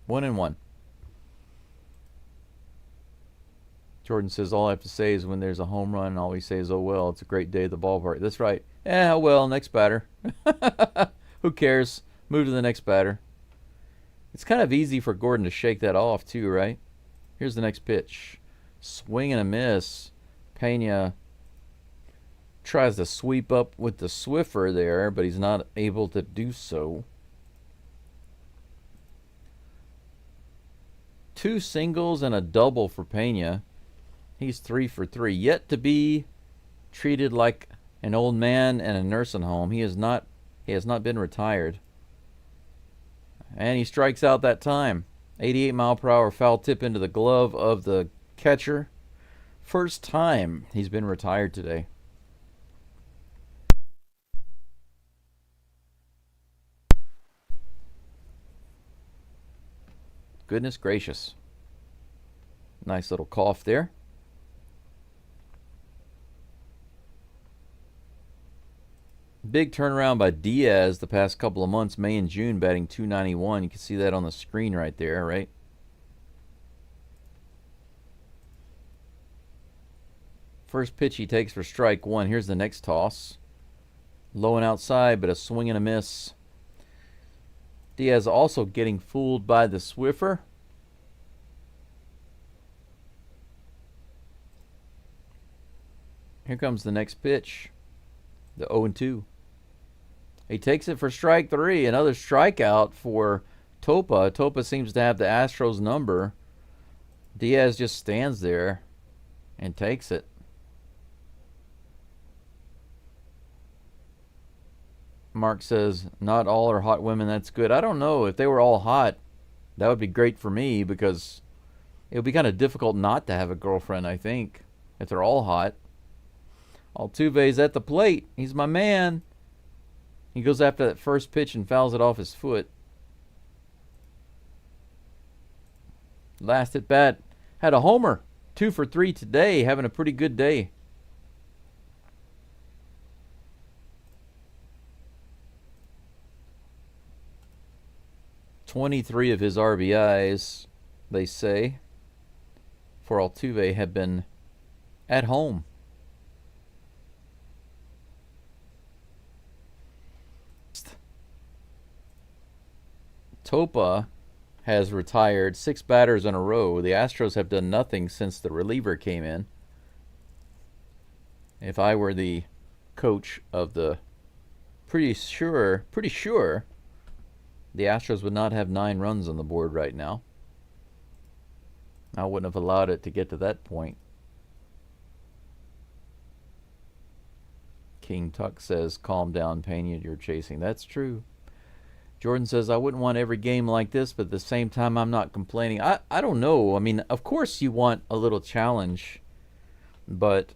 1-1. Jordan says, all I have to say is when there's a home run, all we say is, oh, well, it's a great day at the ballpark. That's right. Yeah, well, next batter. Who cares? Move to the next batter. It's kind of easy for Gordon to shake that off, too, right? Here's the next pitch. Swing and a miss. Pena tries to sweep up with the Swiffer there, but he's not able to do so. 2 singles and a double for Pena. He's 3 for 3. Yet to be treated like an old man in a nursing home. He has not been retired. And he strikes out that time. 88 mile per hour foul tip into the glove of the catcher. First time he's been retired today. Goodness gracious. Nice little cough there. Big turnaround by Diaz the past couple of months, May and June, batting .291. You can see that on the screen right there, right? First pitch he takes for strike one. Here's the next toss. Low and outside, but a swing and a miss. Diaz also getting fooled by the Swiffer. Here comes the next pitch. The 0-2. He takes it for strike three. Another strikeout for Topa. Topa seems to have the Astros number. Diaz just stands there and takes it. Mark says, not all are hot women. That's good. I don't know. If they were all hot, that would be great for me because it would be kind of difficult not to have a girlfriend, I think, if they're all hot. Altuve's at the plate. He's my man. He goes after that first pitch and fouls it off his foot. Last at bat, had a homer. 2 for 3 today, having a pretty good day. .23 of his RBIs, they say, for Altuve have been at home. Topa has retired 6 batters in a row. The Astros have done nothing since the reliever came in. If I were the coach of the pretty sure the Astros would not have 9 runs on the board right now. I wouldn't have allowed it to get to that point. King Tuck says, calm down, Pena, you're chasing. That's true. Jordan says, I wouldn't want every game like this, but at the same time, I'm not complaining. I don't know. I mean, of course you want a little challenge, but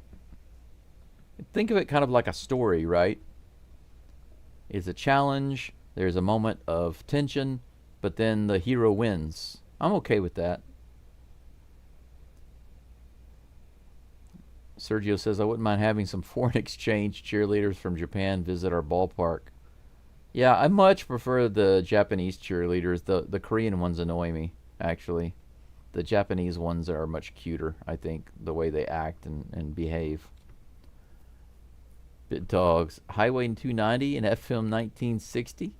think of it kind of like a story, right? It's a challenge. There's a moment of tension, but then the hero wins. I'm okay with that. Sergio says, I wouldn't mind having some foreign exchange cheerleaders from Japan visit our ballpark. Yeah, I much prefer the Japanese cheerleaders. The Korean ones annoy me, actually. The Japanese ones are much cuter, I think, the way they act and behave. Bit Dogs. Highway 290 and FM 1960?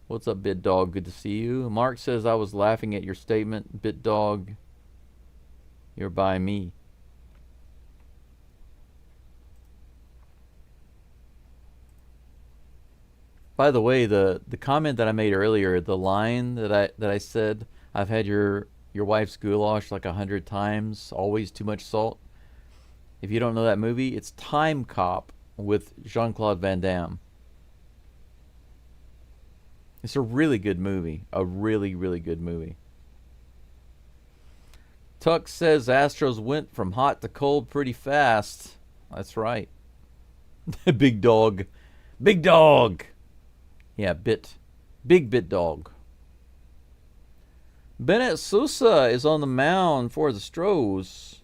What's up, Bit Dog? Good to see you. Mark says, I was laughing at your statement. Bit Dog, you're by me. By the way, the comment that I made earlier, the line that I said, I've had your wife's goulash like 100 times, always too much salt. If you don't know that movie, it's Time Cop with Jean-Claude Van Damme. It's a really good movie. A really, really good movie. Tuck says Astros went from hot to cold pretty fast. That's right. Big Dog. Big Dog. Yeah, Big Bit Dog. Bennett Sousa is on the mound for the Stros.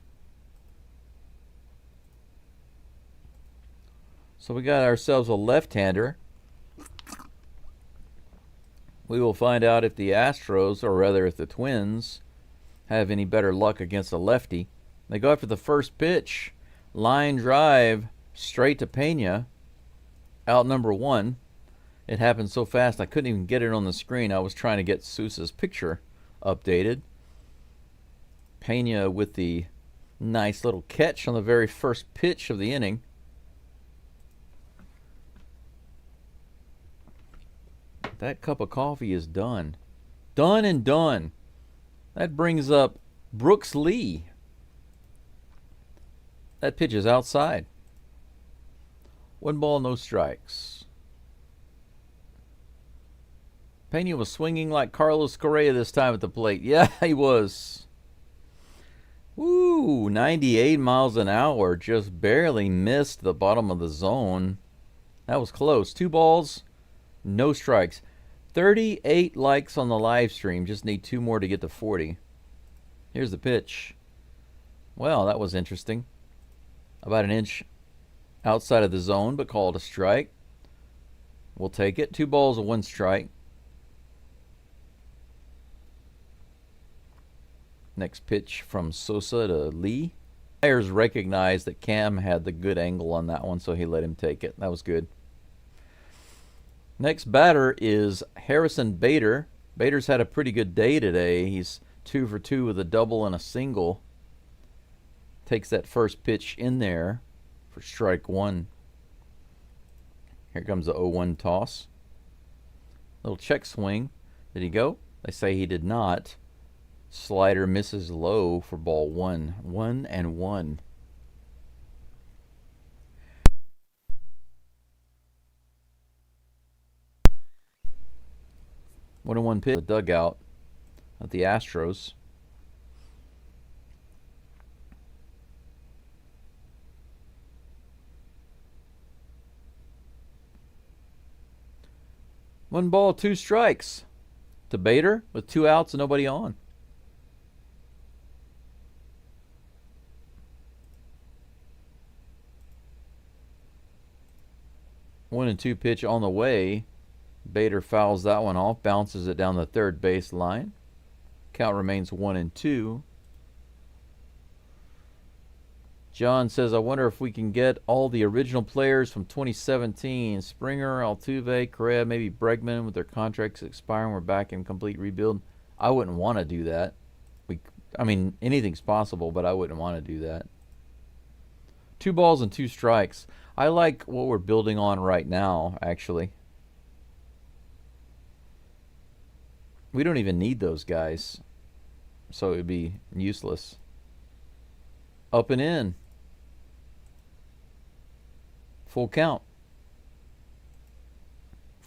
So we got ourselves a left-hander. We will find out if the Astros, or rather if the Twins, have any better luck against a lefty. They go after the first pitch. Line drive straight to Pena. Out number 1. It happened so fast I couldn't even get it on the screen. I was trying to get Sousa's picture updated. Pena with the nice little catch on the very first pitch of the inning. That cup of coffee is done. Done and done. That brings up Brooks Lee. That pitch is outside. 1 ball, no strikes. Pena was swinging like Carlos Correa this time at the plate. Yeah, he was. Woo, 98 miles an hour. Just barely missed the bottom of the zone. That was close. 2 balls, no strikes. 38 likes on the live stream. Just need 2 more to get to 40. Here's the pitch. Well, that was interesting. About an inch outside of the zone, but called a strike. We'll take it. 2 balls and 1 strike. Next pitch from Sosa to Lee. Players recognized that Cam had the good angle on that one, so he let him take it. That was good. Next batter is Harrison Bader. Bader's had a pretty good day today. He's 2 for 2 with a double and a single. Takes that first pitch in there for strike 1. Here comes the 0-1 toss. Little check swing. Did he go? They say he did not. Slider misses low for ball 1. 1-1. One and one pitch. The dugout of the Astros. One ball, 2 strikes to Bader with 2 outs and nobody on. One and 2 pitch on the way. Bader fouls that one off, bounces it down the third base line. Count remains 1-2. John says, I wonder if we can get all the original players from 2017. Springer, Altuve, Correa, maybe Bregman with their contracts expiring. We're back in complete rebuild. I wouldn't want to do that. I mean, anything's possible, but I wouldn't want to do that. 2 balls and 2 strikes. I like what we're building on right now, actually. We don't even need those guys, so it would be useless. Up and in. Full count.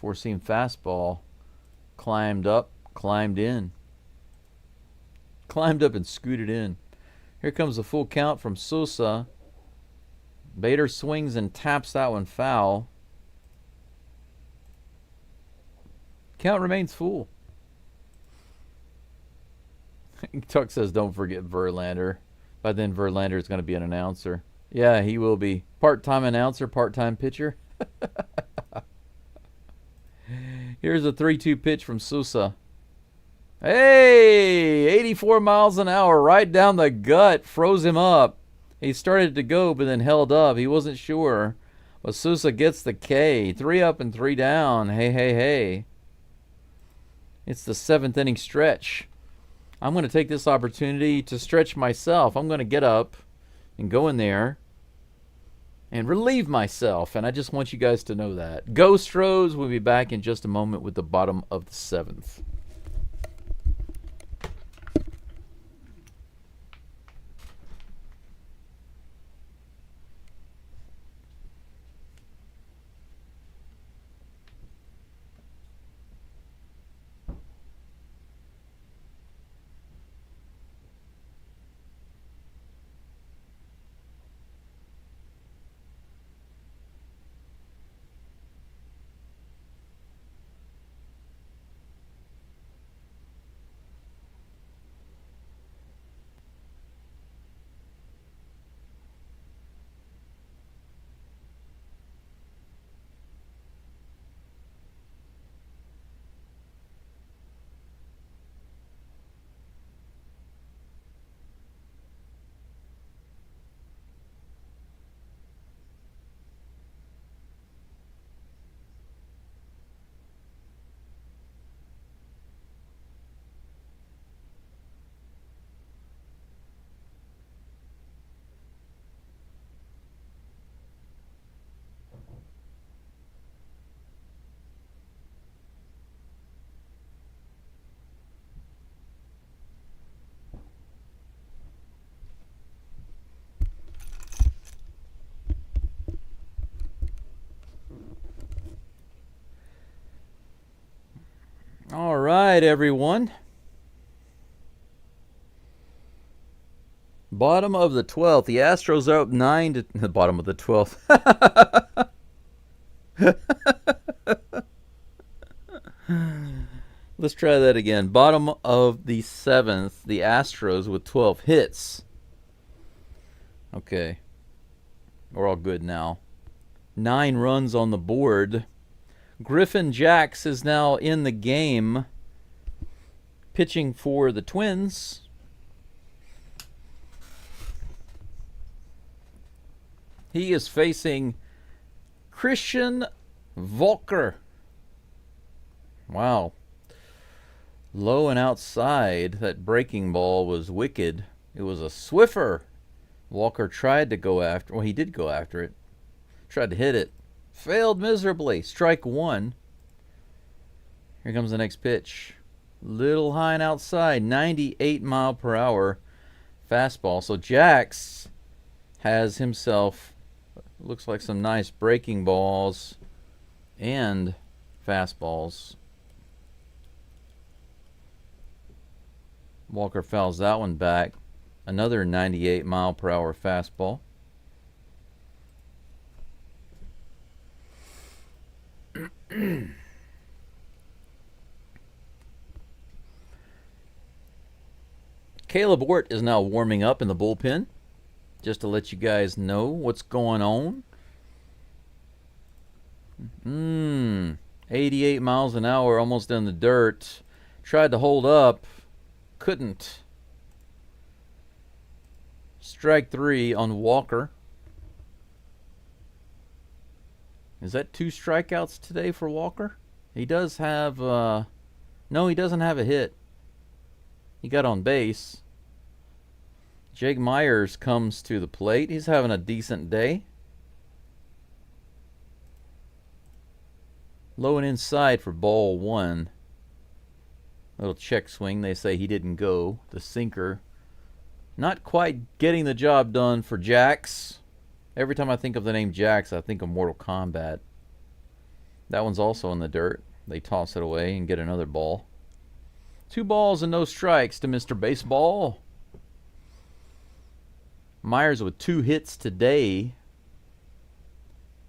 4-seam fastball. Climbed up, climbed in. Climbed up and scooted in. Here comes the full count from Sosa. Bader swings and taps that one foul. Count remains full. Tuck says, don't forget Verlander. By then, Verlander is going to be an announcer. Yeah, he will be. Part-time announcer, part-time pitcher. Here's a 3-2 pitch from Sosa. Hey! 84 miles an hour right down the gut. Froze him up. He started to go, but then held up. He wasn't sure. But Sosa gets the K. 3 up and 3 down. Hey, hey, hey. It's the 7th inning stretch. I'm going to take this opportunity to stretch myself. I'm going to get up and go in there and relieve myself. And I just want you guys to know that. Geaux Stros will be back in just a moment with the bottom of the 7th. All right, everyone. Bottom of the 12th. The Astros are up 9 to the bottom of the 12th. Let's try that again. Bottom of the 7th. The Astros with 12 hits. Okay. We're all good now. 9 runs on the board. Griffin Jax is now in the game, pitching for the Twins. He is facing Christian Volker. Wow. Low and outside. That breaking ball was wicked. It was a Swiffer. Walker tried to go after. Well, he did go after it. Tried to hit it. Failed miserably. Strike one. Here comes the next pitch. Little high and outside. 98 mile per hour fastball. So Jax has himself, looks like some nice breaking balls and fastballs. Walker fouls that one back. Another 98 mile per hour fastball. Caleb Ort is now warming up in the bullpen, just to let you guys know what's going on. 88 miles an hour, almost in the dirt. Tried to hold up, couldn't. Strike 3 on Walker. Is that 2 strikeouts today for Walker? He does have, no, he doesn't have a hit. He got on base. Jake Myers comes to the plate. He's having a decent day. Low and inside for ball 1. Little check swing. They say he didn't go. The sinker. Not quite getting the job done for Jax. Every time I think of the name Jax, I think of Mortal Kombat. That one's also in the dirt. They toss it away and get another ball. 2 balls and no strikes to Mr. Baseball. Myers with 2 hits today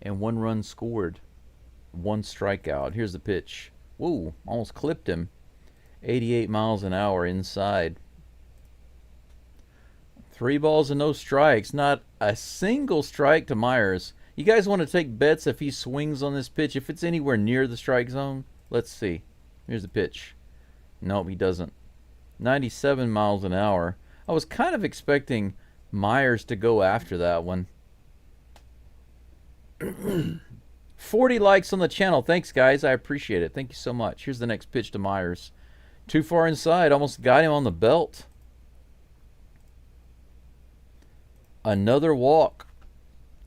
and 1 run scored. 1 strikeout. Here's the pitch. Whoa, almost clipped him. 88 miles an hour inside. 3 balls and no strikes. Not a single strike to Myers. You guys want to take bets if he swings on this pitch? If it's anywhere near the strike zone? Let's see. Here's the pitch. Nope, he doesn't. 97 miles an hour. I was kind of expecting Myers to go after that one. 40 likes on the channel. Thanks, guys. I appreciate it. Thank you so much. Here's the next pitch to Myers. Too far inside. Almost got him on the belt. Another walk.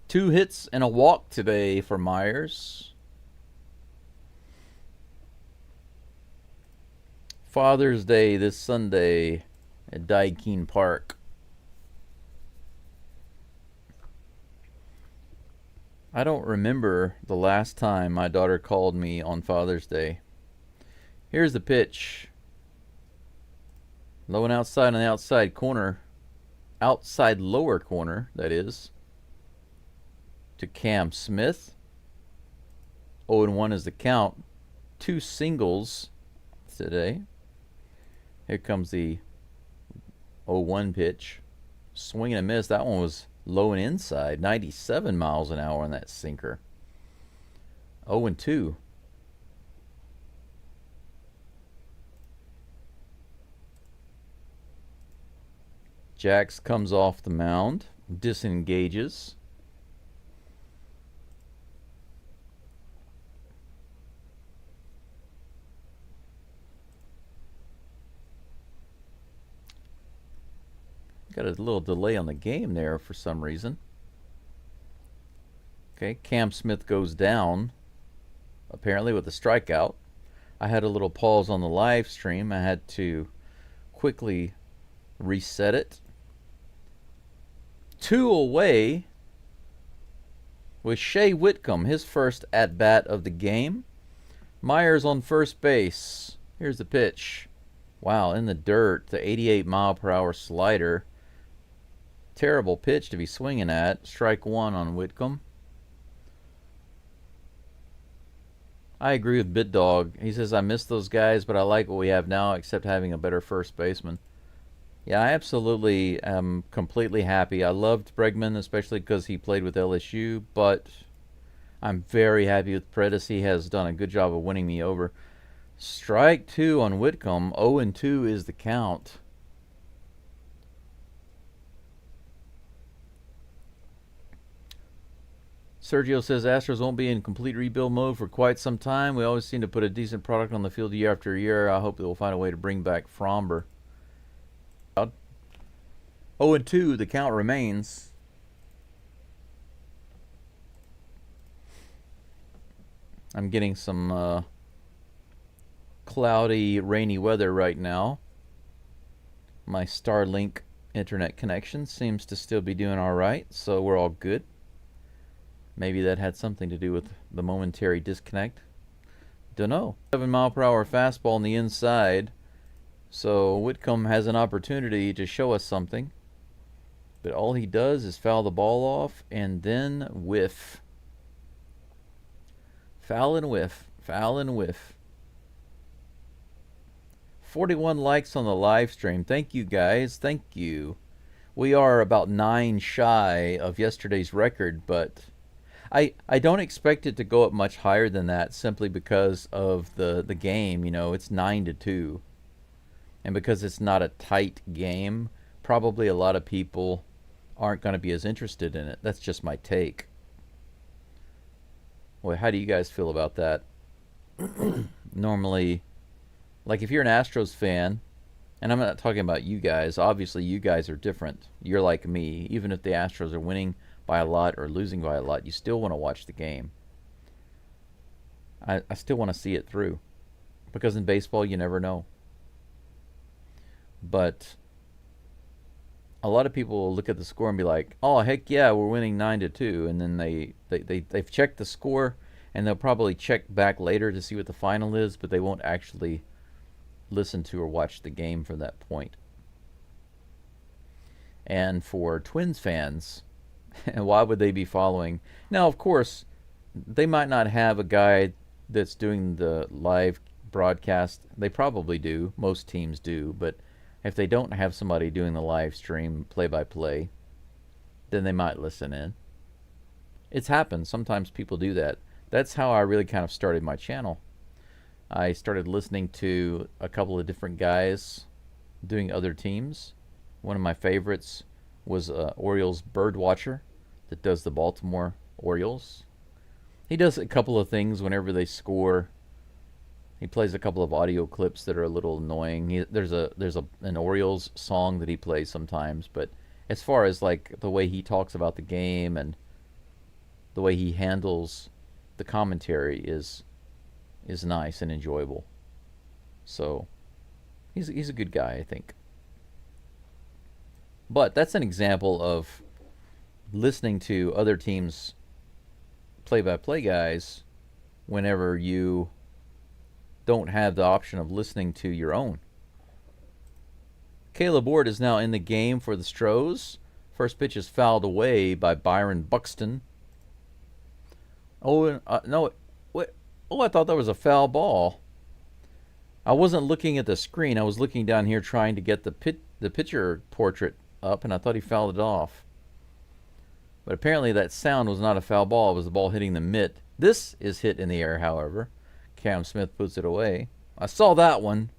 2 hits and a walk today for Myers. Father's Day this Sunday at Daikin Park. I don't remember the last time my daughter called me on Father's Day. Here's the pitch. Low and outside on the outside corner. Outside lower corner, that is. To Cam Smith. 0-1 is the count. 2 singles today. Here comes the 0-1 pitch. Swing and a miss. That one was low and inside. 97 miles an hour on that sinker. 0-2. Jax comes off the mound. Disengages. Got a little delay on the game there for some reason. Okay, Cam Smith goes down, apparently with a strikeout. I had a little pause on the live stream. I had to quickly reset it. 2 away with Shea Whitcomb, his first at-bat of the game. Myers on first base. Here's the pitch. Wow, in the dirt, the 88 mile per hour slider. Terrible pitch to be swinging at. Strike one on Whitcomb. I agree with BitDog. He says, I miss those guys, but I like what we have now, except having a better first baseman. Yeah, I absolutely am completely happy. I loved Bregman, especially because he played with LSU, but I'm very happy with Predis. He has done a good job of winning me over. Strike two on Whitcomb. 0-2 is the count. Sergio says Astros won't be in complete rebuild mode for quite some time. We always seem to put a decent product on the field year after year. I hope they will find a way to bring back Fromber. 0-2, the count remains. I'm getting some cloudy, rainy weather right now. My Starlink internet connection seems to still be doing all right, so we're all good. Maybe that had something to do with the momentary disconnect. Dunno. 7-mile-per-hour fastball on the inside. So Whitcomb has an opportunity to show us something. But all he does is foul the ball off and then whiff. Foul and whiff. Foul and whiff. 41 likes on the live stream. Thank you, guys. Thank you. We are about 9 shy of yesterday's record, but I don't expect it to go up much higher than that simply because of the game. You know, it's 9-2. And because it's not a tight game, probably a lot of people aren't going to be as interested in it. That's just my take. Well, how do you guys feel about that? Normally, like if you're an Astros fan, and I'm not talking about you guys, obviously you guys are different. You're like me. Even if the Astros are winning by a lot or losing by a lot, you still want to watch the game. I still want to see it through. Because in baseball, you never know. But a lot of people will look at the score and be like, oh, heck yeah, we're winning 9-2. And then they've checked the score, and they'll probably check back later to see what the final is, but they won't actually listen to or watch the game from that point. And for Twins fans, why would they be following? Now, of course, they might not have a guy that's doing the live broadcast. They probably do. Most teams do. But if they don't have somebody doing the live stream play-by-play, then they might listen in. It's happened. Sometimes people do that. That's how I really kind of started my channel. I started listening to a couple of different guys doing other teams. One of my favorites was Orioles Birdwatcher that does the Baltimore Orioles. He does a couple of things whenever they score. He plays a couple of audio clips that are a little annoying. There's an Orioles song that he plays sometimes, but as far as like the way he talks about the game and the way he handles the commentary is nice and enjoyable. So he's a good guy, I think. But that's an example of listening to other teams' play-by-play guys whenever you don't have the option of listening to your own. Caleb Ward is now in the game for the Stros. First pitch is fouled away by Byron Buxton. Oh, no. Wait. Oh, I thought that was a foul ball. I wasn't looking at the screen. I was looking down here trying to get the pitcher portrait up, and I thought he fouled it off. But apparently that sound was not a foul ball. It was the ball hitting the mitt. This is hit in the air, however. Cam Smith puts it away. I saw that one.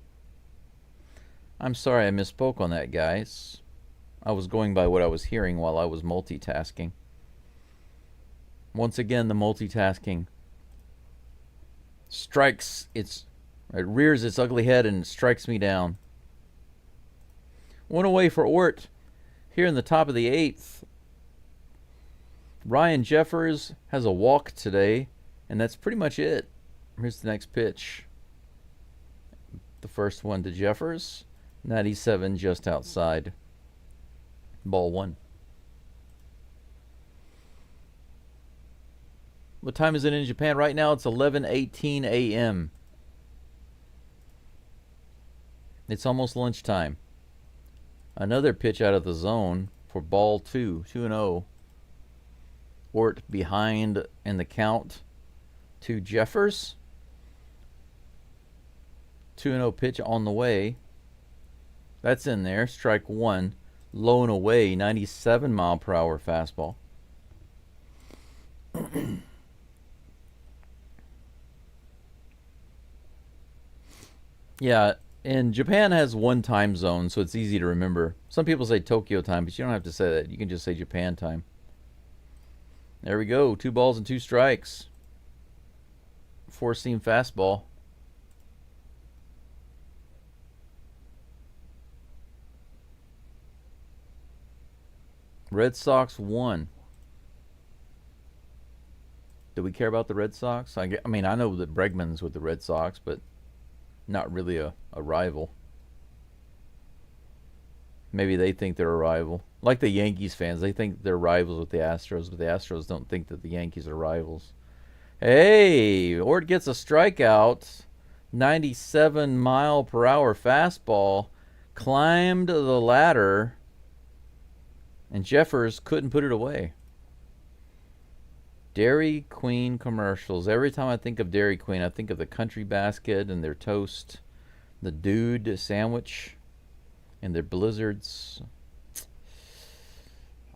I'm sorry I misspoke on that, guys. I was going by what I was hearing while I was multitasking. Once again, the multitasking strikes it rears its ugly head and strikes me down. One away for Ort here in the top of the 8th. Ryan Jeffers has a walk today, and that's pretty much it. Here's the next pitch. The first one to Jeffers. 97 just outside. Ball 1. What time is it in Japan? Right now it's 11:18 a.m. It's almost lunchtime. Another pitch out of the zone for ball 2, 2-0. Ort behind in the count to Jeffers. 2-0 pitch on the way. That's in there. Strike 1. Low and away. 97 mile per hour fastball. Yeah, and Japan has one time zone, so it's easy to remember. Some people say Tokyo time, but you don't have to say that. You can just say Japan time. There we go. 2 balls and 2 strikes. 4-seam fastball. Red Sox won. Do we care about the Red Sox? I mean, I know that Bregman's with the Red Sox, but not really a rival. Maybe they think they're a rival. Like the Yankees fans, they think they're rivals with the Astros, but the Astros don't think that the Yankees are rivals. Hey, Ort gets a strikeout. 97 mile per hour fastball. Climbed the ladder. And Jeffers couldn't put it away. Dairy Queen commercials. Every time I think of Dairy Queen, I think of the Country Basket and their toast. The Dude sandwich. And their blizzards.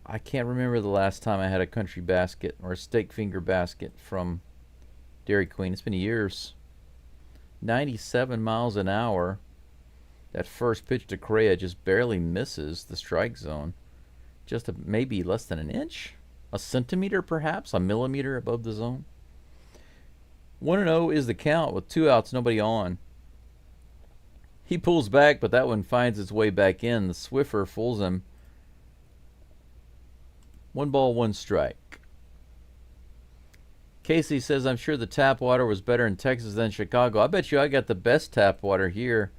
I can't remember the last time I had a Country Basket or a steak finger basket from Dairy Queen. It's been years. 97 miles an hour. That first pitch to Correa just barely misses the strike zone. Just maybe less than an inch? A centimeter perhaps? A millimeter above the zone? 1-0 is the count with 2 outs, nobody on. He pulls back, but that one finds its way back in. The Swiffer fools him. 1 ball, 1 strike. Casey says, I'm sure the tap water was better in Texas than Chicago. I bet you I got the best tap water here.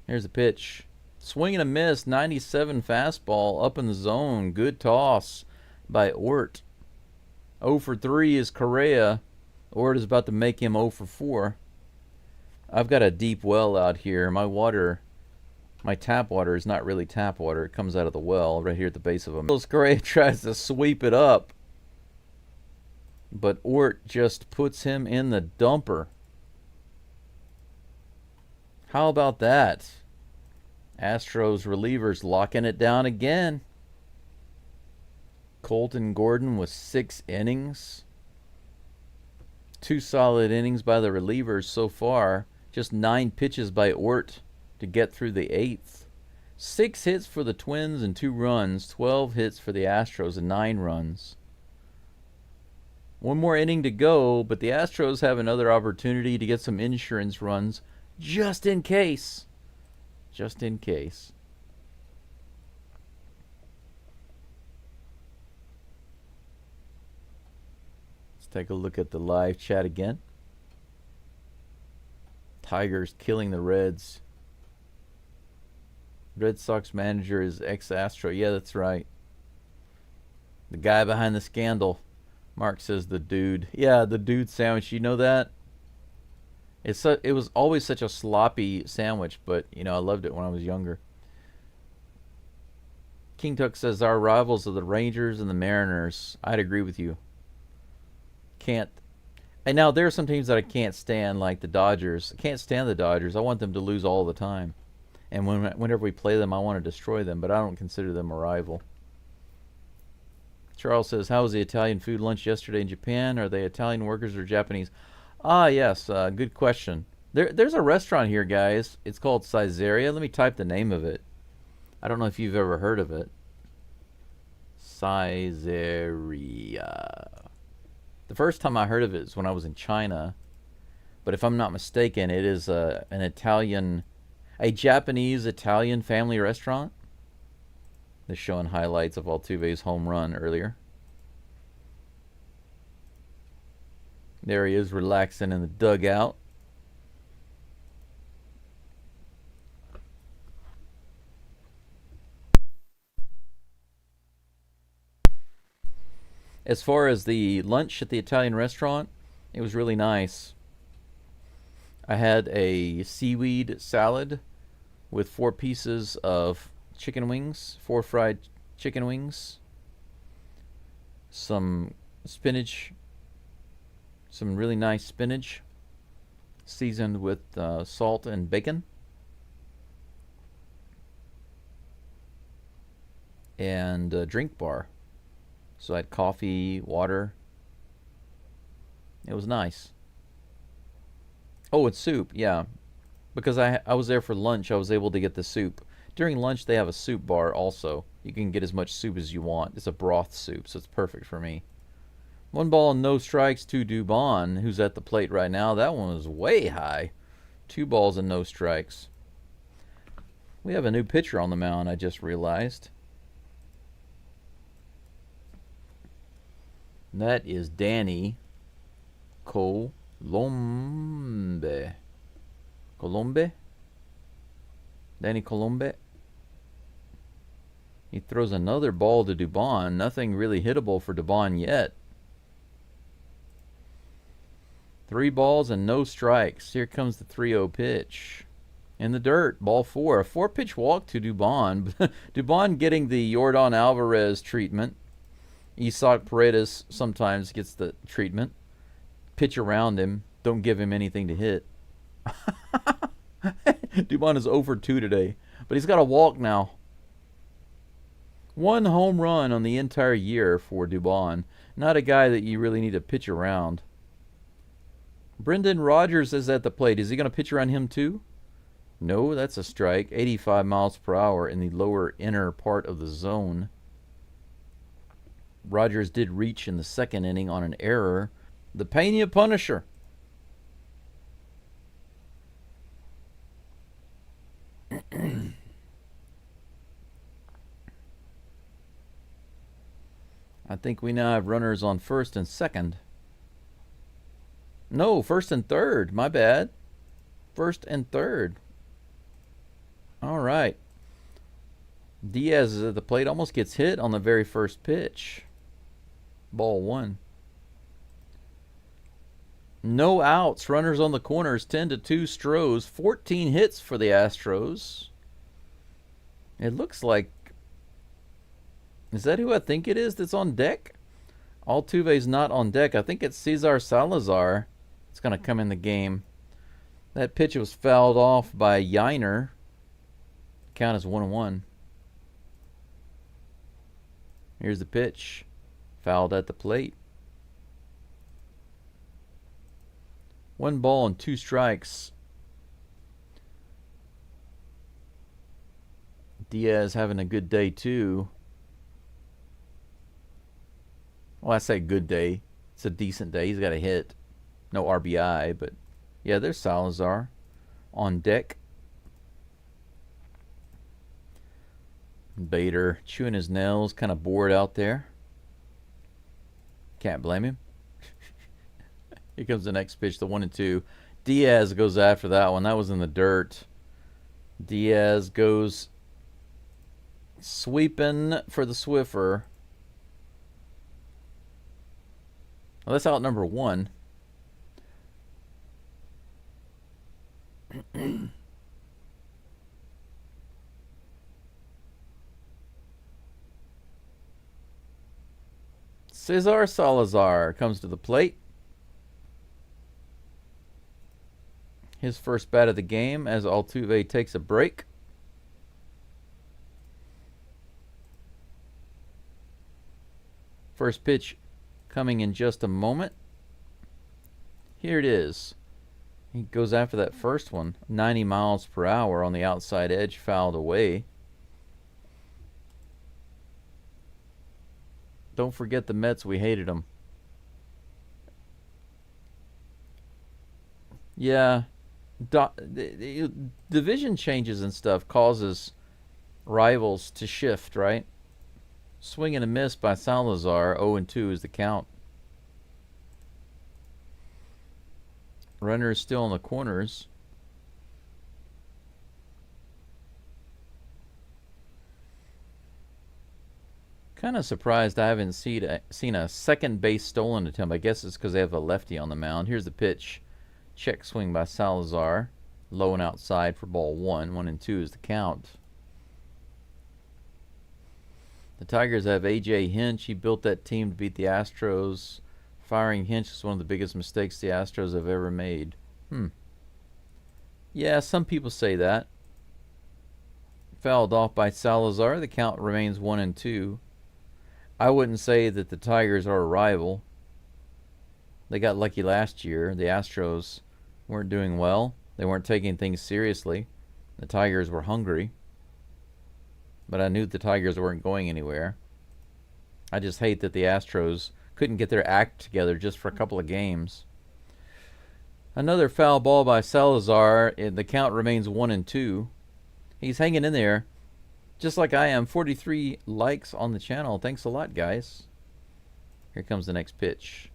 Here's the pitch. Swing and a miss. 97 fastball up in the zone. Good toss by Ort. 0 for 3 is Correa. Ort is about to make him 0 for 4. I've got a deep well out here. My water, my tap water is not really tap water. It comes out of the well right here at the base of a... Correa tries to sweep it up. But Ort just puts him in the dumper. How about that? Astros relievers locking it down again. Colton Gordon with 6 innings. 2 solid innings by the relievers so far. Just 9 pitches by Ort to get through the 8th. 6 hits for the Twins and 2 runs. 12 hits for the Astros and 9 runs. 1 more inning to go, but the Astros have another opportunity to get some insurance runs just in case. Just in case. Let's take a look at the live chat again. Tigers killing the Reds. Red Sox manager is ex-Astro. Yeah, that's right. The guy behind the scandal. Mark says the Dude. Yeah, the Dude sandwich. You know that? It was always such a sloppy sandwich, but, you know, I loved it when I was younger. King Tuck says our rivals are the Rangers and the Mariners. I'd agree with you. Can't. And now there are some teams that I can't stand, like the Dodgers. I can't stand the Dodgers. I want them to lose all the time. And whenever we play them, I want to destroy them, but I don't consider them a rival. Charles says, how was the Italian food lunch yesterday in Japan? Are they Italian workers or Japanese? Ah, yes, good question. There's a restaurant here, guys. It's called Caesarea. Let me type the name of it. I don't know if you've ever heard of it. Caesarea. The first time I heard of it is when I was in China. But if I'm not mistaken, it is a Japanese-Italian family restaurant. They're showing highlights of Altuve's home run earlier. There he is, relaxing in the dugout. As far as the lunch at the Italian restaurant, it was really nice. I had a seaweed salad with 4 pieces of chicken wings, 4 fried chicken wings, some spinach, some really nice spinach, seasoned with salt and bacon, and a drink bar. So I had coffee, water. It was nice. Oh, it's soup, yeah. Because I was there for lunch, I was able to get the soup. During lunch, they have a soup bar also. You can get as much soup as you want. It's a broth soup, so it's perfect for me. 1 ball and no strikes to Dubon, who's at the plate right now. That one was way high. 2 balls and no strikes. We have a new pitcher on the mound, I just realized. That is Danny Colombe. Danny Colombe. He throws another ball to Dubon. Nothing really hittable for Dubon yet. 3 balls and no strikes. Here comes the 3-0 pitch. In the dirt, ball 4. A 4-pitch walk to Dubon. Dubon getting the Yordan Alvarez treatment. Isaac Paredes sometimes gets the treatment. Pitch around him. Don't give him anything to hit. Dubon is 0 for 2 today. But he's got a walk now. 1 home run on the entire year for Dubon. Not a guy that you really need to pitch around. Brendan Rodgers is at the plate. Is he going to pitch around him too? No, that's a strike. 85 miles per hour in the lower inner part of the zone. Rodgers did reach in the 2nd inning on an error. The Pena Punisher. I think we now have runners on 1st and 2nd. No, 1st and 3rd. My bad. 1st and 3rd. All right. Diaz is at the plate. Almost gets hit on the very first pitch. Ball 1. No outs. Runners on the corners. 10-2 Stros. 14 hits for the Astros. It looks like... Is that who I think it is that's on deck? Altuve's not on deck. I think it's Cesar Salazar. It's going to come in the game. That pitch was fouled off by Yiner. Count is 1-1. Here's the pitch. Fouled at the plate. 1 ball and 2 strikes. Diaz having a good day too. Well, I say good day. It's a decent day. He's got a hit. No RBI, but yeah, there's Salazar on deck. Bader chewing his nails, kind of bored out there. Can't blame him. Here comes the next pitch, the 1-2. Diaz goes after that one. That was in the dirt. Diaz goes sweeping for the Swiffer. Well, that's out number 1. Cesar Salazar comes to the plate. His first bat of the game as Altuve takes a break. First pitch coming in just a moment. Here it is. He goes after that first one. 90 miles per hour on the outside edge, fouled away. Don't forget the Mets, we hated them. Yeah. Division changes and stuff causes rivals to shift, right? Swing and a miss by Salazar. 0-2 is the count. Runner is still in the corners. Kind of surprised I haven't seen a second base stolen attempt. I guess it's because they have a lefty on the mound. Here's the pitch. Check swing by Salazar. Low and outside for ball 1. 1-2 is the count. The Tigers have A.J. Hinch. He built that team to beat the Astros. Firing Hinch is one of the biggest mistakes the Astros have ever made. Yeah, some people say that. Fouled off by Salazar. The count remains 1-2. I wouldn't say that the Tigers are a rival. They got lucky last year. The Astros weren't doing well. They weren't taking things seriously. The Tigers were hungry. But I knew the Tigers weren't going anywhere. I just hate that the Astros couldn't get their act together just for a couple of games. Another foul ball by Salazar. The count remains 1-2. He's hanging in there, just like I am. 43 likes on the channel. Thanks a lot, guys. Here comes the next pitch.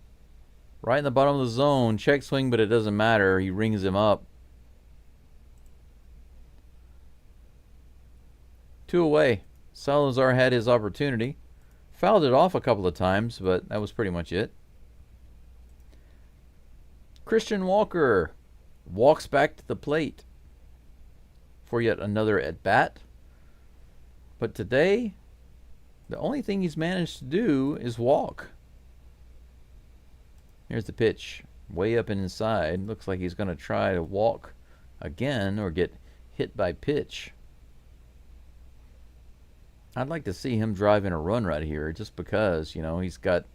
Right in the bottom of the zone. Check swing, but it doesn't matter. He rings him up. 2 away. Salazar had his opportunity. Fouled it off a couple of times, but that was pretty much it. Christian Walker walks back to the plate for yet another at-bat. But today, the only thing he's managed to do is walk. Here's the pitch. Way up and inside. Looks like he's going to try to walk again or get hit by pitch. I'd like to see him drive in a run right here just because, you know, he's got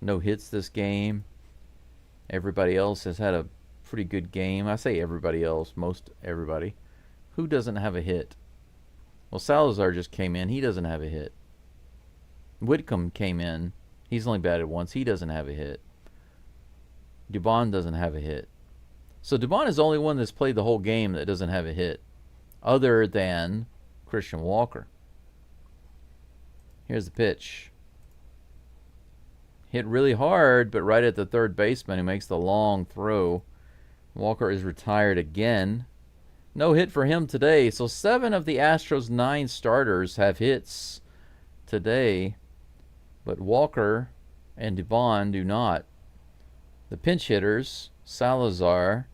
no hits this game. Everybody else has had a pretty good game. I say everybody else, most everybody. Who doesn't have a hit? Well, Salazar just came in. He doesn't have a hit. Whitcomb came in. He's only batted once. He doesn't have a hit. Dubon doesn't have a hit. So Dubon is the only one that's played the whole game that doesn't have a hit, other than Christian Walker. Here's the pitch. Hit really hard, but right at the third baseman who makes the long throw. Walker is retired again. No hit for him today. So 7 of the Astros' 9 starters have hits today, but Walker and Dubon do not. The pinch hitters, Salazar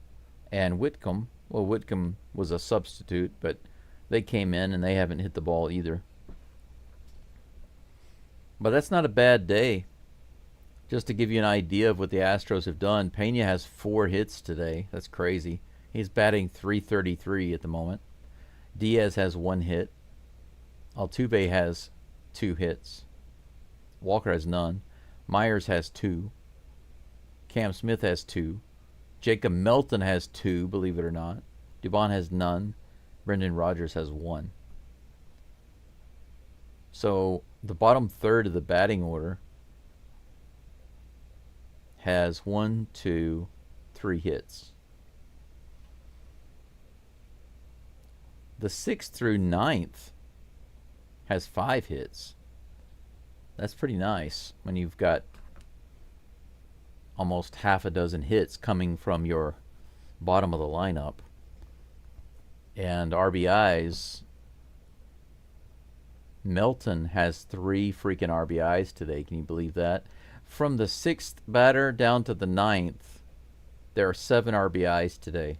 and Whitcomb. Well, Whitcomb was a substitute, but they came in and they haven't hit the ball either. But that's not a bad day. Just to give you an idea of what the Astros have done, Pena has 4 hits today. That's crazy. He's batting .333 at the moment. Diaz has 1 hit. Altuve has 2 hits. Walker has none. Myers has 2. Cam Smith has 2. Jacob Melton has 2, believe it or not. Dubon has none. Brendan Rodgers has 1. So the bottom third of the batting order has 1, 2, 3 hits. The 6th through 9th has 5 hits. That's pretty nice when you've got almost half a dozen hits coming from your bottom of the lineup. And RBIs, Melton has 3 freaking RBIs today. Can you believe that? From the 6th batter down to the 9th, there are 7 RBIs today.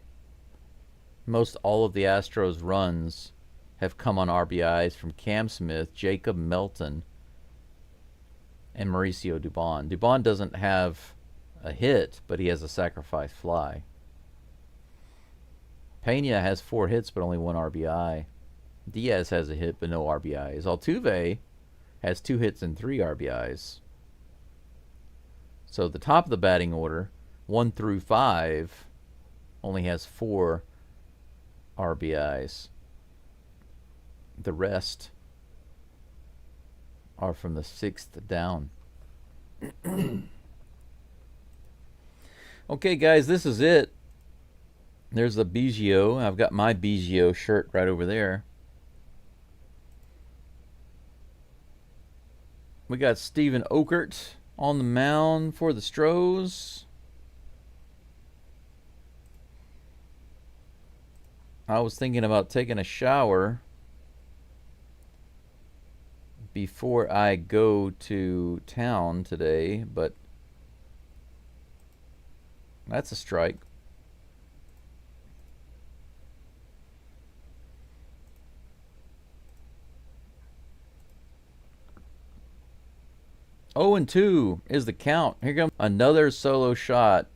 Most all of the Astros' runs have come on RBIs from Cam Smith, Jacob Melton, and Mauricio Dubon. Dubon doesn't have a hit, but he has a sacrifice fly. Pena has 4 hits, but only 1 RBI. Diaz has a hit, but no RBIs. Altuve has 2 hits and 3 RBIs. So the top of the batting order, 1 through 5, only has 4 RBIs. The rest are from the 6th down. Okay, guys, this is it. There's the Biggio. I've got my Biggio shirt right over there. We got Steven Okert on the mound for the Stros. I was thinking about taking a shower before I go to town today, but that's a strike. 0-2 is the count. Here comes another solo shot.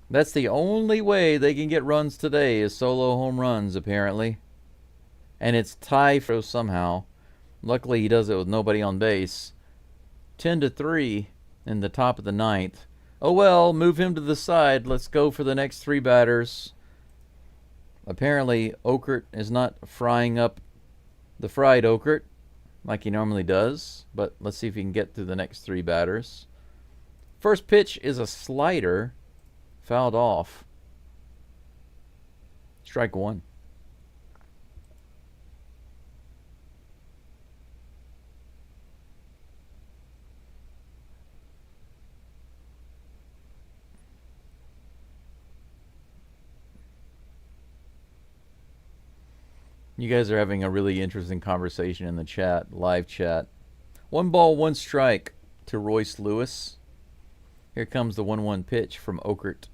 That's the only way they can get runs today is solo home runs, apparently. And it's tied for somehow. Luckily, he does it with nobody on base. 10-3 in the top of the ninth. Oh well, move him to the side. Let's go for the next three batters. Apparently, Okert is not frying up the fried Okert like he normally does. But let's see if he can get through the next three batters. First pitch is a slider. Fouled off. Strike one. You guys are having a really interesting conversation in the chat, live chat. 1 ball, 1 strike to Royce Lewis. Here comes the 1-1 pitch from Okert.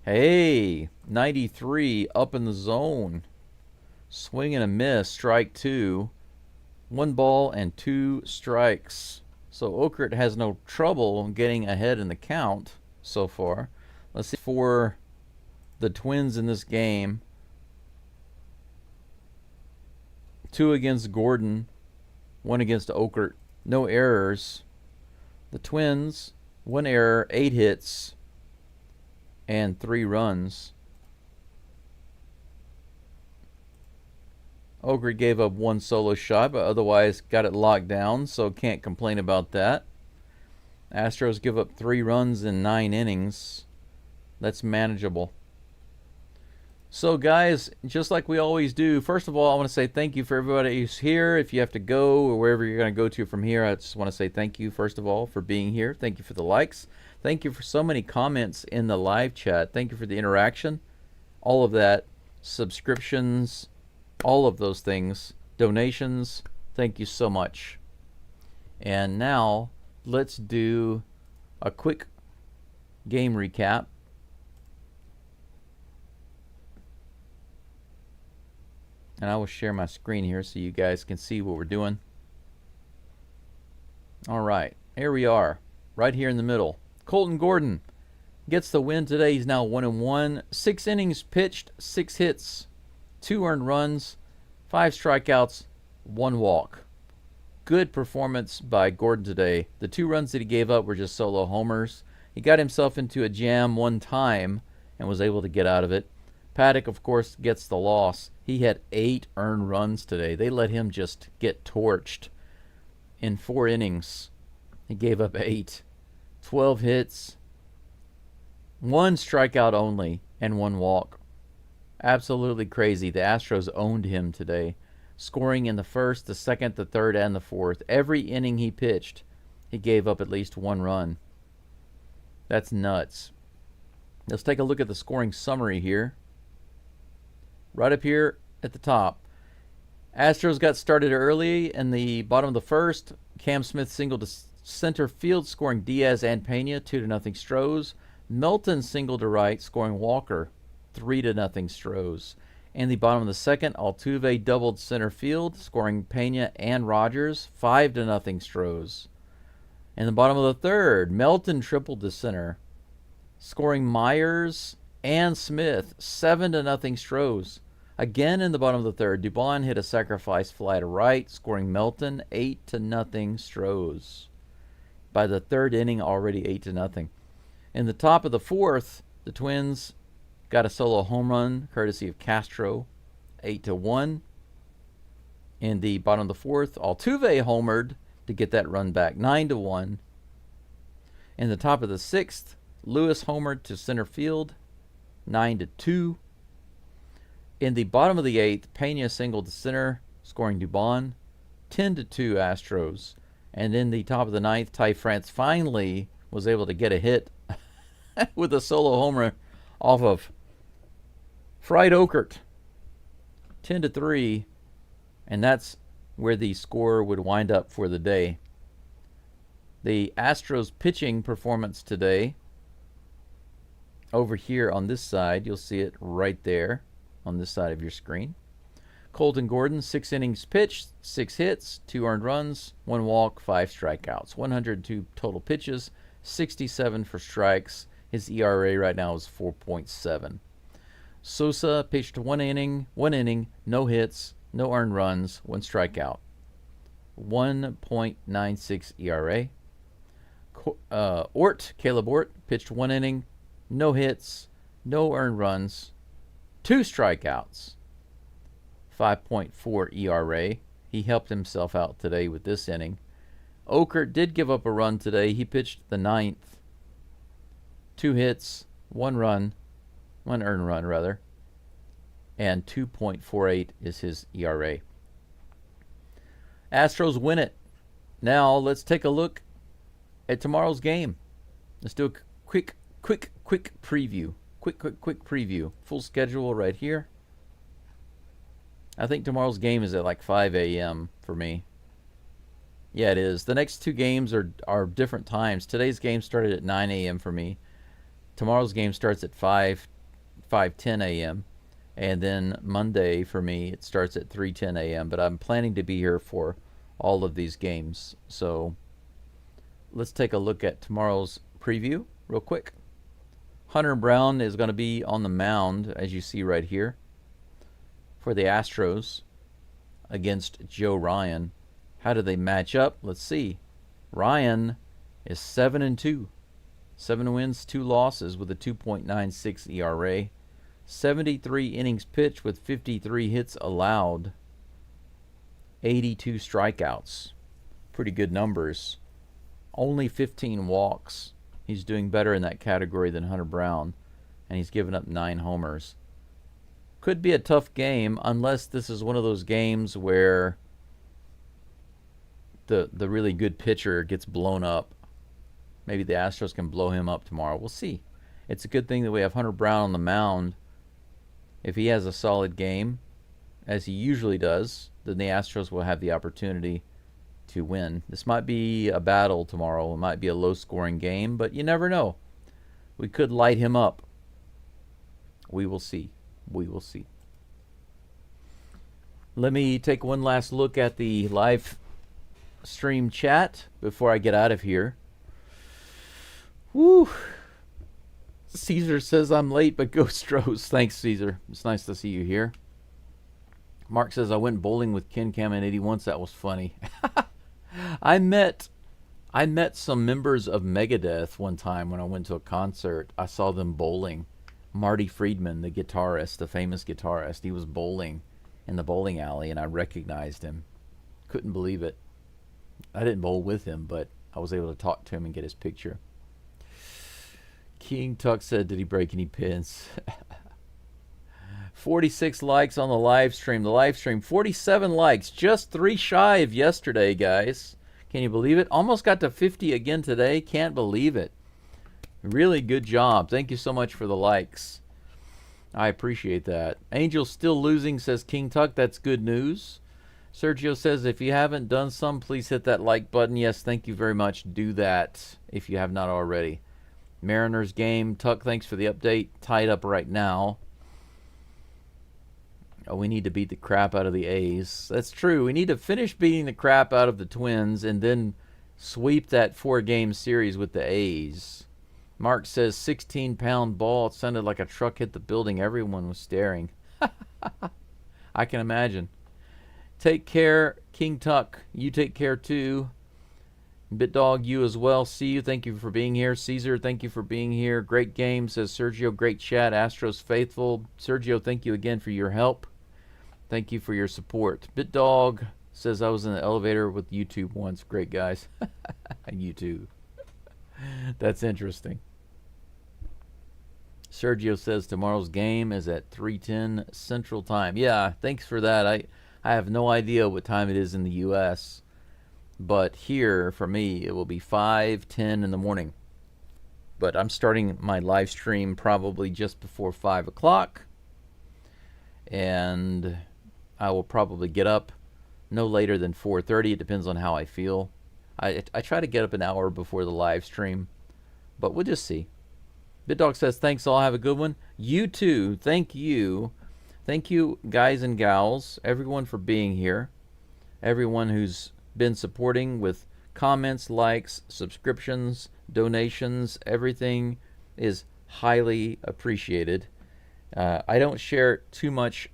Hey, 93 up in the zone. Swing and a miss, strike 2. 1 ball and 2 strikes. So Okert has no trouble getting ahead in the count so far. Let's see for the Twins in this game. 2 against Gordon, 1 against Okert. No errors. The Twins, 1 error, 8 hits, and 3 runs. Okert gave up 1 solo shot, but otherwise got it locked down, so can't complain about that. Astros give up 3 runs in 9 innings. That's manageable. So guys, just like we always do, first of all, I want to say thank you for everybody who's here. If you have to go or wherever you're going to go to from here, I just want to say thank you, first of all, for being here. Thank you for the likes. Thank you for so many comments in the live chat. Thank you for the interaction. All of that. Subscriptions, all of those things. Donations. Thank you so much. And now, let's do a quick game recap. And I will share my screen here so you guys can see what we're doing. All right, here we are, right here in the middle. Colton Gordon gets the win today. He's now 1-1. 6 innings pitched, 6 hits, 2 earned runs, 5 strikeouts, 1 walk. Good performance by Gordon today. The 2 runs that he gave up were just solo homers. He got himself into a jam 1 time and was able to get out of it. Paddock, of course, gets the loss. He had 8 earned runs today. They let him just get torched. In 4 innings, he gave up 8. 12 hits, 1 strikeout only, and 1 walk. Absolutely crazy. The Astros owned him today, scoring in the first, the second, the third, and the fourth. Every inning he pitched, he gave up at least 1 run. That's nuts. Let's take a look at the scoring summary here. Right up here at the top. Astros got started early in the bottom of the first. Cam Smith singled to center field, scoring Diaz and Pena, 2-0 Stros. Melton singled to right, scoring Walker, 3-0 Stros. In the bottom of the second, Altuve doubled center field, scoring Pena and Rogers, 5-0 Stros. In the bottom of the third, Melton tripled to center, scoring Myers and Smith, 7-0 Stros. Again in the bottom of the third, Dubon hit a sacrifice fly to right, scoring Melton, 8-0 Stros. By the third inning, already 8-0. In the top of the fourth, the Twins got a solo home run, courtesy of Castro, 8-1. In the bottom of the fourth, Altuve homered to get that run back, 9-1. In the top of the sixth, Lewis homered to center field, 9-2. In the bottom of the eighth, Pena singled to center, scoring Dubon, 10-2 Astros. And in the top of the ninth, Ty France finally was able to get a hit with a solo homer off of Fried Okert, 10-3. And that's where the score would wind up for the day. The Astros pitching performance today, over here on this side, you'll see it right there on this side of your screen. Colton Gordon, 6 innings pitched, 6 hits, 2 earned runs, 1 walk, 5 strikeouts. 102 total pitches, 67 for strikes. His ERA right now is 4.7. Sosa pitched 1 inning, no hits, no earned runs, 1 strikeout. 1.96 ERA. Caleb Ort pitched 1 inning, no hits, no earned runs, 2 strikeouts. 5.4 ERA. He helped himself out today with this inning. Okert did give up a run today. He pitched the 9th. 2 hits, 1 run, 1 earned run rather, and 2.48 is his ERA. Astros win it. Now let's take a look at tomorrow's game. Let's do a quick preview. Quick preview. Full schedule right here. I think tomorrow's game is at like 5 a.m. for me. Yeah, it is. The next 2 games are different times. Today's game started at 9 a.m. for me. Tomorrow's game starts at 5:10 a.m. And then Monday for me, it starts at 3:10 a.m. But I'm planning to be here for all of these games. So let's take a look at tomorrow's preview real quick. Hunter Brown is going to be on the mound, as you see right here, for the Astros against Joe Ryan. How do they match up? Let's see. Ryan is 7-2. 7 wins, 2 losses with a 2.96 ERA. 73 innings pitched with 53 hits allowed. 82 strikeouts. Pretty good numbers. Only 15 walks. He's doing better in that category than Hunter Brown. And he's given up 9 homers. Could be a tough game unless this is one of those games where the really good pitcher gets blown up. Maybe the Astros can blow him up tomorrow. We'll see. It's a good thing that we have Hunter Brown on the mound. If he has a solid game, as he usually does, then the Astros will have the opportunity to win. This might be a battle tomorrow. It might be a low-scoring game, but you never know. We could light him up. We will see. We will see. Let me take one last look at the live stream chat before I get out of here. Woo! Caesar says I'm late, but Geaux Stros. Thanks, Caesar. It's nice to see you here. Mark says I went bowling with Ken Cam and Eddie once. That was funny. I met some members of Megadeth one time when I went to a concert. I saw them bowling. Marty Friedman, the guitarist, the famous guitarist, he was bowling in the bowling alley, and I recognized him. Couldn't believe it. I didn't bowl with him, but I was able to talk to him and get his picture. King Tuck said, did he break any pins? 46 likes on the live stream. The live stream, 47 likes. Just 3 shy of yesterday, guys. Can you believe it? Almost got to 50 again today. Can't believe it. Really good job. Thank you so much for the likes. I appreciate that. Angel's still losing, says King Tuck. That's good news. Sergio says, if you haven't done some, please hit that like button. Yes, thank you very much. Do that if you have not already. Mariners game. Tuck, thanks for the update. Tied up right now. Oh, we need to beat the crap out of the A's. That's true. We need to finish beating the crap out of the Twins and then sweep that 4-game series with the A's. Mark says 16-pound ball. It sounded like a truck hit the building. Everyone was staring. I can imagine. Take care, King Tuck. You take care too. BitDog, you as well. See you. Thank you for being here. Caesar, thank you for being here. Great game, says Sergio. Great chat. Astros faithful. Sergio, thank you again for your help. Thank you for your support. BitDog says I was in the elevator with YouTube once. Great guys. YouTube. That's interesting. Sergio says tomorrow's game is at 3:10 Central Time. Yeah, thanks for that. I have no idea what time it is in the U.S., but here, for me, it will be 5:10 in the morning. But I'm starting my live stream probably just before 5 o'clock, and I will probably get up no later than 4:30. It depends on how I feel. I try to get up an hour before the live stream, but we'll just see. BitDog says, thanks all. Have a good one. You too. Thank you. Thank you, guys and gals, everyone for being here. Everyone who's been supporting with comments, likes, subscriptions, donations, everything is highly appreciated. I don't share too much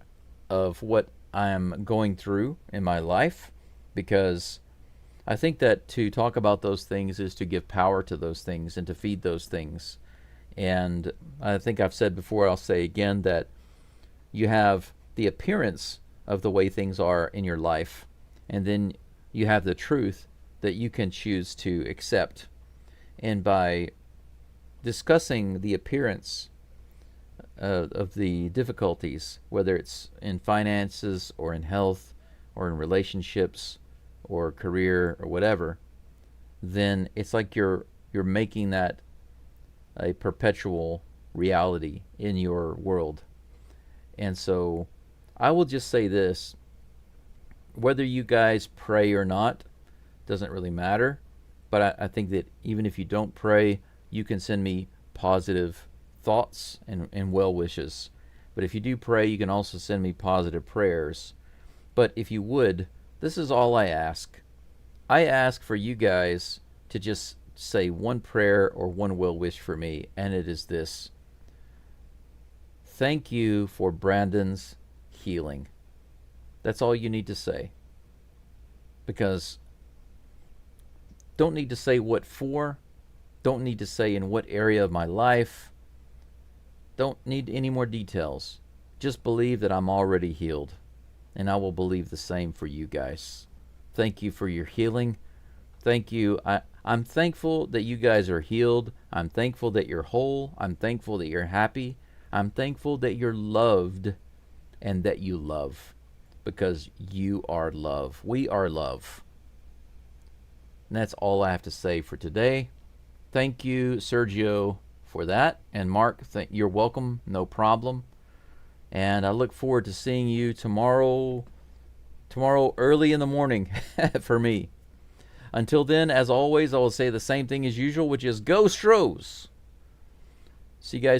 of what I'm going through in my life because I think that to talk about those things is to give power to those things and to feed those things. And I think I've said before, I'll say again, that you have the appearance of the way things are in your life, and then you have the truth that you can choose to accept. And by discussing the appearance of the difficulties, whether it's in finances or in health or in relationships or career or whatever, then it's like you're making that a perpetual reality in your world. And so I will just say this, whether you guys pray or not doesn't really matter, but I think that even if you don't pray, you can send me positive thoughts and well wishes. But if you do pray, you can also send me positive prayers. But if you would, this is all I ask. I ask for you guys to just say one prayer or one well wish for me, and it is this: thank you for Brandon's healing. That's all you need to say. Because don't need to say what for, don't need to say in what area of my life, don't need any more details. Just believe that I'm already healed, and I will believe the same for you guys. Thank you for your healing. Thank you. I'm thankful that you guys are healed. I'm thankful that you're whole. I'm thankful that you're happy. I'm thankful that you're loved and that you love, because you are love. We are love. And that's all I have to say for today. Thank you, Sergio, for that. And Mark, you're welcome. No problem. And I look forward to seeing you tomorrow early in the morning for me. Until then, as always, I will say the same thing as usual, which is Geaux Stros. See you guys